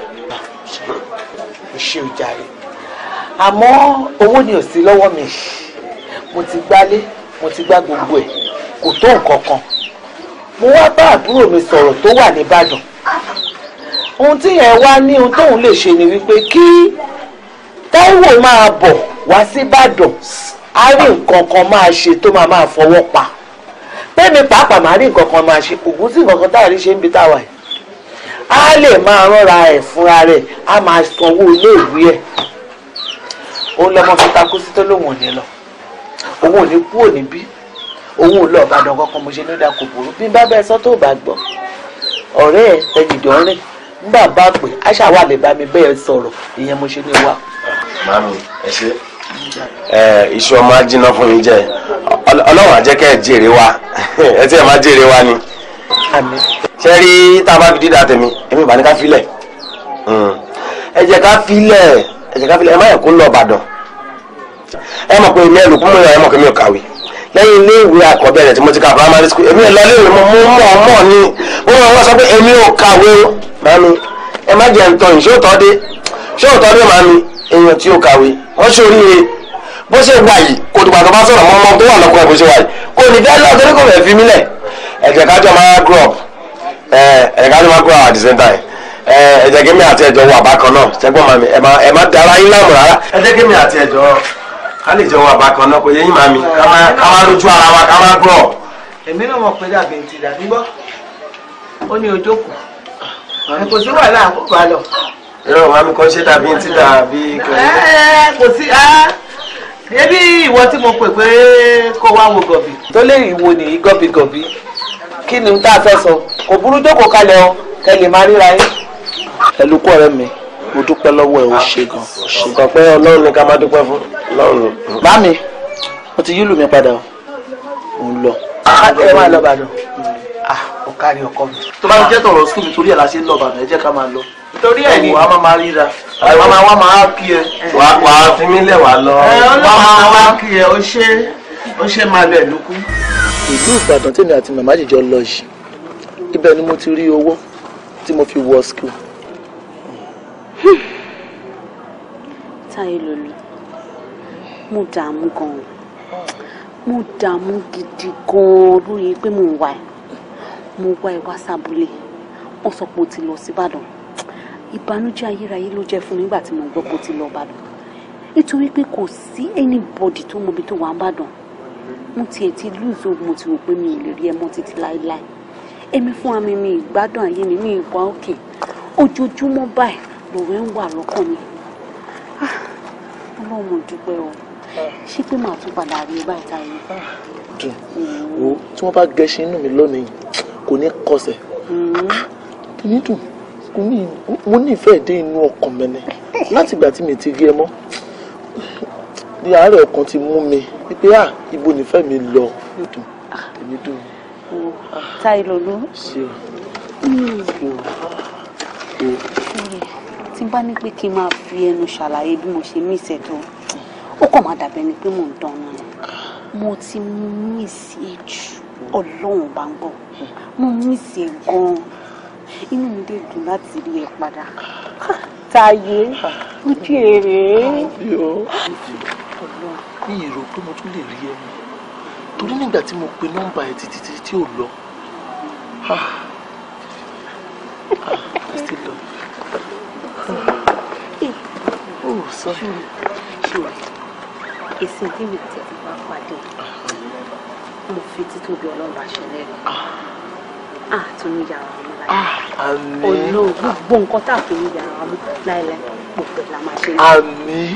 Ṣé o jàre? àmọ́ owó ni ò sí lọ́wọ́ mi mo ti gbálé mo ti gbá gbogbo ẹ̀ kò tó nǹkan kan mo wá bá àbúrò mi sọ̀rọ̀ tó wà nìbàdàn ohun tí yẹn wá ní ohun tóun lè ṣe ni wípé kí Táíwò máa bọ̀ wá sí Ìbàdàn á rí nǹkan kan máa ṣe tó máa fọwọ́ pa bẹ́ẹ̀ni pàápàá máa rí nǹkan kan máa ṣe ògùn sí nǹkan kan táàrí ṣe ń bi táwa yìí á lè máa rọra ẹ̀ fúnra rẹ̀ á máa sanwó iléèwé ẹ̀ òun lọmọ fi takú sí tó lóun ò ní lọ òun ò ní kúrò níbí òun ò lọ Ìbàdàn kankan mo ṣe ní ìdá kò burú bí n bá bẹ́ẹ̀ sọ tó bá gbọ́ ọ̀rẹ́ ẹ̀ tẹ̀yìndán rìn nígbà bá pè áṣà wà lè bá mi bẹ́ẹ̀ sọ̀rọ̀ ìyẹn mo ṣe ní wà. Màmí ẹ ṣe iṣu ọmọ ajiná fún mi jẹ Ọlọ́run á jẹ́ kẹ́ ẹ jèrè wa ẹ tí ẹ máa jèrè wa ni. ṣé rí tá a bá fi dídá tèmi èmi ìbá ní ká filẹ̀ ẹ jẹ́ ká filẹ̀ ẹ má yẹ kó lọ Ìbàdàn ẹ mọ̀ pé ilé ẹlòkún mọ̀ ẹ mọ̀ pé mi ò kàwé lẹ́yìn ilé ìwé àkọ́bẹ̀rẹ̀ tí mo ti ka primary school èmi ẹ̀ lọ ilé ìwé mo mọ̀ ni wọ́n sọ pé èmi ò kàwé o màmí ẹ má jẹ́ ntọ́ yìí ṣé òótọ́ dé màmí èèyàn tí ó kàwé wọ́n ṣoríire bó ṣe wà yìí kò dùgbà tó bá sọ̀rọ̀ mọ́ ọmọ tó wà lọ́kùnrin bó ṣe wà yìí kò ní bẹ́ẹ̀ lọ́ọ́ torí kò fẹ́ fi mí lẹ̀ ẹ jẹ́ ká jọ máa grow up at the same time ẹ jẹ́ kí mi àti ẹ̀jọ̀ wà bákan náà ṣẹ́gbọ́n màmí ẹ má dára yín láàmú rárá ẹ jẹ́ kí mi àti ẹ̀jọ̀ ká lè jọ wà bákan náà kò yẹ yín màmí ká má lójú ara wa ká má grow up. èmi náà mọ̀ pé dàbí ti dàbí gbọ́ ó ní ojókòó kò sí wàhálà àkókò àlọ́. ìrọ̀ màmí kan ṣe dàbí ti dàbí kẹ́lẹ́. kò sí ẹbí ìwọ tí mo pè pé kó wá wo gọ̀bì tó lè ìwo nìyí gọ̀bìgọ̀bì kí ni tá a fẹ́ sọ kò burú jókòó kalẹ̀ o kẹ́ lè máa ríra yín. ẹlùkọ́ ọ̀rẹ́ mi mo dúpẹ́ lọ́wọ́ ẹ̀ ó ṣe gan. ọ̀pẹ́ Ọlọ́run ni ká má dúpẹ́ fún Ọlọ́run. Màmí mo ti yílù mi padà o mo ń lọ. ẹ máa lọ Ìbàdàn ó kárí ọkọ mi. tó bá ń jẹ́ tọ̀rọ̀ skul mi torí ẹ̀ la ṣe ń lọ Ìbàdàn ẹ jẹ́ ká máa lọ. torí ẹ̀ ni wàá máa ríra wàá máa kí ẹ. wàá fi mí lẹ̀ wá lọ. wàá máa kí ẹ ó ṣe máa lọ ẹ̀lúkú. ìlú Ìbàdàn tèmi àti màmá jìjọ lọ yìí ibẹ̀ ni mo ti rí owó tí mo fi wọ skul. Táyé lòlù mo dààmú gan-an mo dààmú gidi gan-an lórí pé mo wá ẹ wá sábúlé wọ́n sọ pé o ti lọ síbàdàn ìbànújẹ́ ayérayé ló jẹ́ fún mi nígbà tí mo gbọ́ pé o ti lọ ìbàdàn nítorí pé kò sí anybody tó mọbi tó wà ń bàdàn mo tiẹ̀ ti lose hope mo ti rò pé mi ì lè rí ẹ mọ́ títí láéláé èmi fúnra mi ìgbádùn ayé mi ìwà òkè ojoojúmọ́ báyìí lòwe ń wà lọ́kàn mi Ọlọ́run dúpẹ́ o ṣé pé màá tún padà rí ẹ báyìí Táyé. dùn wo tí wọ́n bá gẹṣin inú mi lónìí kò ní kọsẹ̀ kì í dùn mo nífẹ̀ẹ́ dé inú ọkàn mẹ́nẹ́ láti ìgbà tí mi ti rí ẹ mọ́ ní àárẹ̀ ọkàn ti mú mi wípé ibo nífẹ̀ẹ́ mi lọ dùn èmi dùn. Táyé lòlú tí bá ní pé kí n máa fi ẹnu ṣàlàyé bí mo ṣe mí ìṣẹ̀tọ́ ó kàn máa dàbẹ̀ ni pé mò ń dán náà mo ti mí sí ẹ jù Ọlọ́run bá ń gbọ́ mo mí sí ẹ gan-an inú mi dé dùn láti rí ẹ padà Táyé ojú èrè. ní ìrò pé mo tún lè rí ẹ mọ́ torí nígbà tí mo pe nọ́mbà ẹ títí tí ò lọ still love oh sorry èsì tí mi tẹ̀ ti bá pàdé mo fi títóbi Ọlọ́run àṣẹlẹ̀ rẹ̀ tó ní yàrá ọmọ láyé Ọlọ́run gbogbo nǹkan tá a fi ní yàrá ọmọ láìláì gbogbo ẹ̀ la máa ṣe. àmín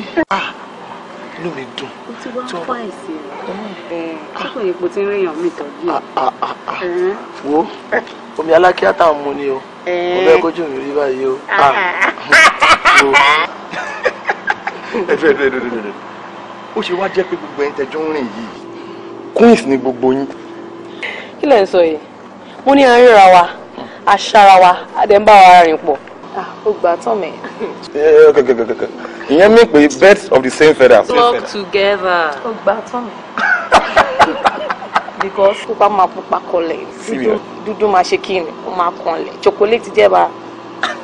inú mi dùn. o ti wá fún àìsí rẹ̀ ṣé kò yẹ kó tí ń ríyàn mi tọ́jú ẹ̀. wo omi alákíá tá à ń mu ni o mo fẹ́ kójú mi rí báyìí o. ó ṣe wá jẹ́ pé gbogbo ẹ̀ ń tẹjọ́ ń rìn yìí queens ni gbogbo yín. kí lẹ̀ ń sọ yìí mo ní àríra wa aṣara wa adẹ̀ ń bá wa rìn pọ̀ ó gbà tán mẹ́. ìyẹn mi pé birds of the same feather. flock together. ó gbà tán mẹ́. because pupa máa pupa kọlẹ̀ dúdú máa ṣe kí ni ó máa kànlẹ̀ chocolate jẹ́ bá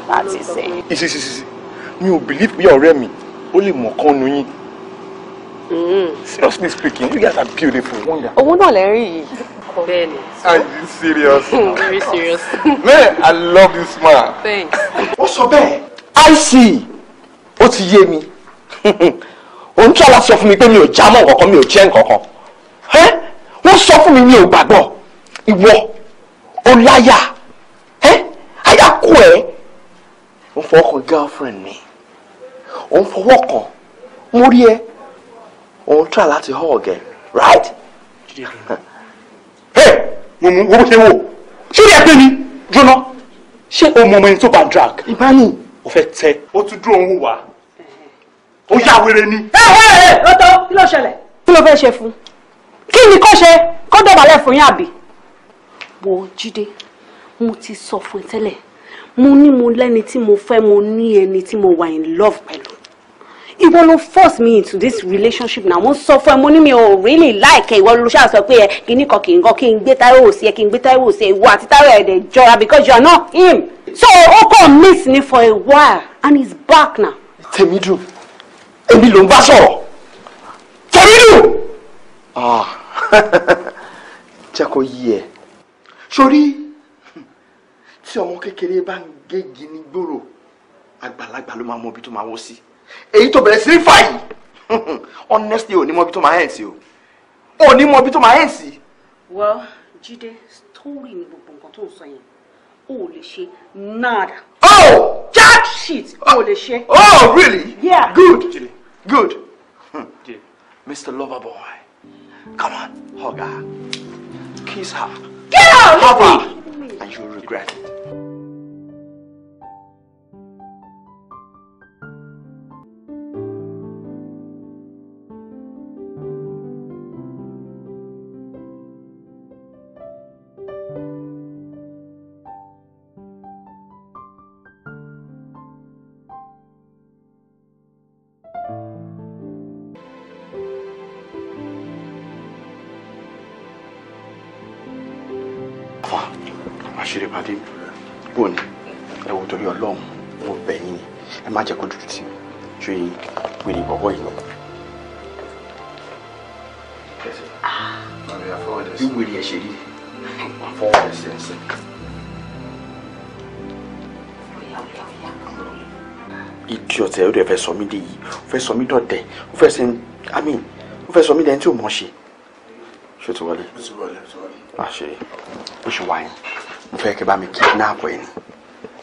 láti sẹ́. ìṣiṣiṣi mi ò believe pé ọ̀rẹ́ mi ó lè mọ̀ kán nu yín. Seriously speaking, you guys are beautiful. Wonder. Owó náà lẹ rí yìí. Bẹ́ẹ̀ni. Are you serious? Very serious. Man, I love you, smile. Thanks. Ó sọ bẹ́ẹ̀. I see. Ó ti yé mi. Òun tí ọlá sọ fún mi pé mi ò já mọ́ nǹkankan, mi ò jẹ́ nǹkankan. Wọ́n sọ fún mi mi ò gbàgbọ́. Ìwọ, ó láyà. Àyà kú ẹ̀. Ó ń fọwọ́ kan girlfriend mi. Ó ń fọwọ́ kan. Mo rí ẹ. Ó ń try láti hug ẹ, right? Mo mú wo bó ṣe wò. Ṣé ẹ pé mi? Jóná. Ṣé o mọ ọmọ ẹni tó bá drag? Ìbáni. Ó fẹ́ tẹ́. Ó tún dúró òun wò wá. Ó yá wèrè ni. Lọ́tọ̀ kí ló ṣẹlẹ̀? Kí ló fẹ́ ṣe fún? Kí ni kó ṣe? Kó dọ̀bálẹ̀ fún yín àbí? Wo Jídé, mo ti sọ fún ẹ tẹ́lẹ̀. Mo ní mo lẹ́ni tí mo fẹ́, mo ní ẹni tí mo wà in love pẹ̀lú. Ìwọ ló force me into this relationship now. Mo sọ fún ẹ, mo ní mi ò really like ẹ. Ìwọ ló ṣáà sọ pé ẹ kíní kan kì í gan, kí n gbé Táíwò sí ẹ, kí n gbé Táíwò sí ẹ. Ìwọ àti Táíwò ẹ̀dẹ̀ jọra because you are not him. So ó kàn miss ni for a while and he's back now. Tèmídùn, èmi ló ń bá sọ̀rọ̀. Tèmídùn! Jẹ́ kó yí ẹ. Sórí tí ọmọ kékeré bá ń gégi ní gbòòrò, àgbàlagbà ló máa mọ ibi tó máa wọ́ sí. Èyí tó bẹ̀rẹ̀ sí ní fà yìí, honestly ò ní mọ ibi tó máa hẹ̀ sí o. Ò ní mọ ibi tó máa hẹ̀ sí. Well, Jídé, story ni gbogbo nǹkan tó ń sọ yẹn. O lè ṣe nada. Oh! Jack shit! O lè ṣe. Oh, really? Yeah. Good. Good. Mr. Loverboy, come on, hug her. Kiss her. Get out! Hug her. And you'll regret it. Àṣírí pàdé bò ní ẹ wò torí Ọlọ́run mo bẹ̀ yín ni ẹ má jẹ́ kó dúdú tì mí ṣe wèrè bọ̀bọ̀ yìí lọ. Bí wèrè ẹ ṣe rí wà fọwọ́ ẹsẹ̀ ẹsẹ̀. Idiot ẹ ó dẹ̀ fẹ́ sọ mí dé yìí ó fẹ́ sọ mí dọ̀tẹ̀ ó fẹ́ sọ mí dẹ́ni tí ò mọ̀ ṣe. Ṣé o ti wọlé? Àṣírí ó ṣe wáyé. Mo fẹ́ kẹ́ bá mi kidnap ẹ ni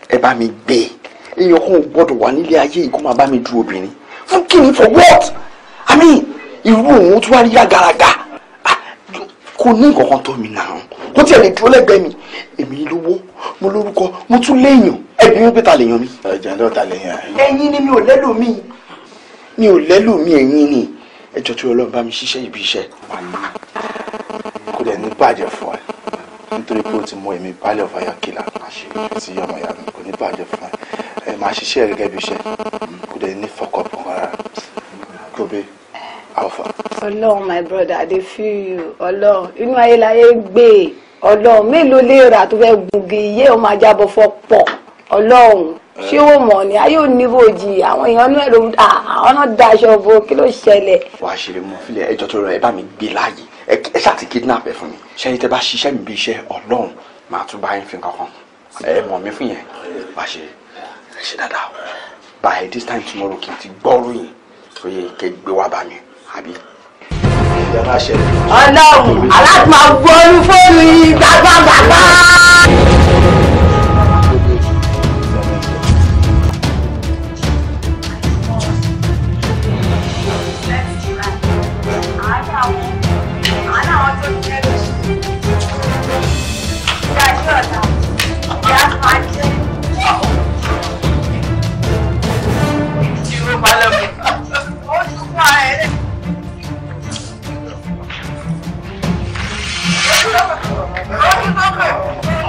ẹ bá mi gbé èèyàn kan ò gbọ́dọ̀ wà nílé ayé yìí kó máa bá mi du obìnrin fún kíni for what? I mean irú òun tún wá rí gàgàràgà kò ní nǹkan kan tó mi nà án kó tiẹ̀ lè dúró lẹ́gbẹ̀ẹ́ mi èmi lówó mo lórúkọ mo tún léèyàn ẹbí wípé ta lèèyàn mi. ẹ̀jẹ̀ ló ta lèèyàn. ẹ̀yin ni mi ò lẹ́lò mi ẹ̀yin ni ẹjọ́ tí Ọlọ́run bá mi ṣiṣẹ́ ibi iṣẹ́. kò dẹ̀ ní bàjẹ́ fún ẹ nítorí pé o ti mọ èmi balẹ̀ of fire killer àṣírí tí ọmọ ìyá mi kò ní bàjẹ́ fún ẹ máa ṣiṣẹ́ gẹ́gẹ́ bí iṣẹ́ kò dẹ̀ ní fọkọ̀ pọ̀ rárá kò bẹ́ alpha. Ọlọ́run my brother I dey feel you Ọlọ́run inú ayé láyé gbé Ọlọ́run mélòó lè rà tó fẹ́ gungi iye ó máa jábọ̀ fọ́pọ̀ Ọlọ́run ṣé ó mọ̀ ní ayé oníbòjì àwọn èèyàn náà ló àwọn náà daṣọ bo kí ló ṣẹlẹ̀. wàá ṣeré mọ fílẹ̀ ẹjọ́ tó rọ ẹ bá mi gbé láàyè ẹ ṣáà ti kidnap ẹ fún mi ṣẹ́ni tẹ́ bá ṣiṣẹ́ mi bí iṣẹ́ Ọlọ́run máa tún bá yín fi kankan ẹ mọ̀ mí fún yẹn wàá ṣe ẹ ṣe dáadáa by this time tomorrow kì í ti gbọ́rú yìí tó yẹ kẹ́ gbé wá bá mi àbí. Ọlọ́run aláàtì máa gbọ́rú fóònù yìí gbàgbàgbàgbà. Okay.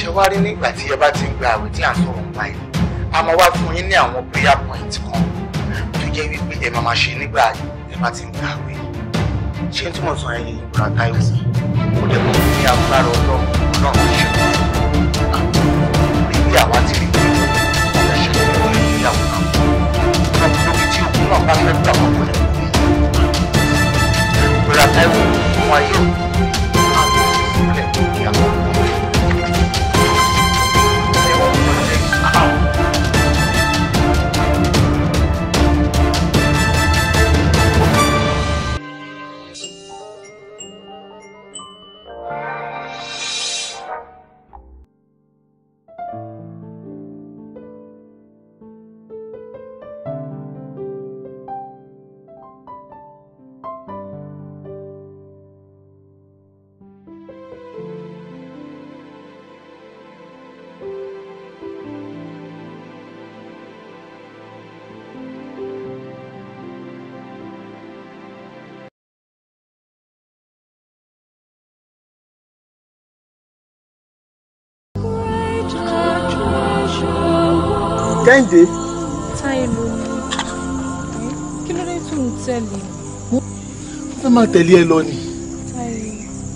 Ṣẹwárí nígbà tí ẹ bá ti ń gba àwẹ̀ tí à ń sọ̀rọ̀ nípa ẹ̀ a máa wá fún yín ní àwọn prayer point kan tó jẹ́ wípé ẹ máa ṣe nígbà ẹ bá ti ń gba àwẹ̀ ṣé tí mo sọ ẹ yẹ ìbúra táyọ̀ sí ó dẹ̀ mọ̀ ní agbára ọlọ́run ṣe bí àwa ti rí ọ̀rẹ́ ṣe lọ́wọ́ ìgbéyàwó náà lóbi tí òkú náà bá fẹ́ gbà wọ́n kò lè kú ìbúra táyọ̀ wọn ayé òkú Kẹ́hìndé. Táyé ló ní. Kí ló dé tó ń tẹ̀lé? Mo fẹ́ máa tẹ̀lé ẹ lọ ni. Táyé,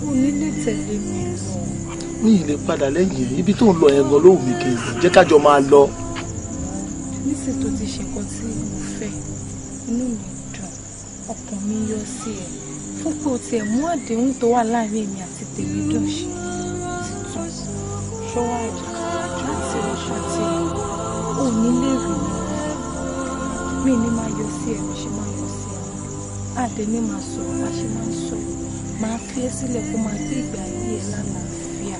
ò ní lè tẹ̀lé mi lọ. Mi ì lè padà lẹ́yìn ẹ̀. Ibi tó ń lọ yẹn gan ló wù mí kí n lọ. Jẹ́ ká jọ máa lọ. Níṣẹ́ tó ti ṣe nǹkan tí mo fẹ́, inú mi dùn, ọkàn mi yọ sí ẹ. Fún pé o tiẹ̀ mú àdéhùn tó wà láàrin èmi àti tèmi dùn ṣe. Títún, ṣọ́wádìí, láti ọ̀ṣọ́ tí ò ní lè rí mi ní máa yọ sí ẹ ṣe máa yọ sí ẹ àdé ní máa sọ̀rọ̀ bá ṣe máa ń sọ̀rọ̀ máa fi ẹ́ sílẹ̀ kó máa gbé ìgbé ayé ẹ lálàáfíà.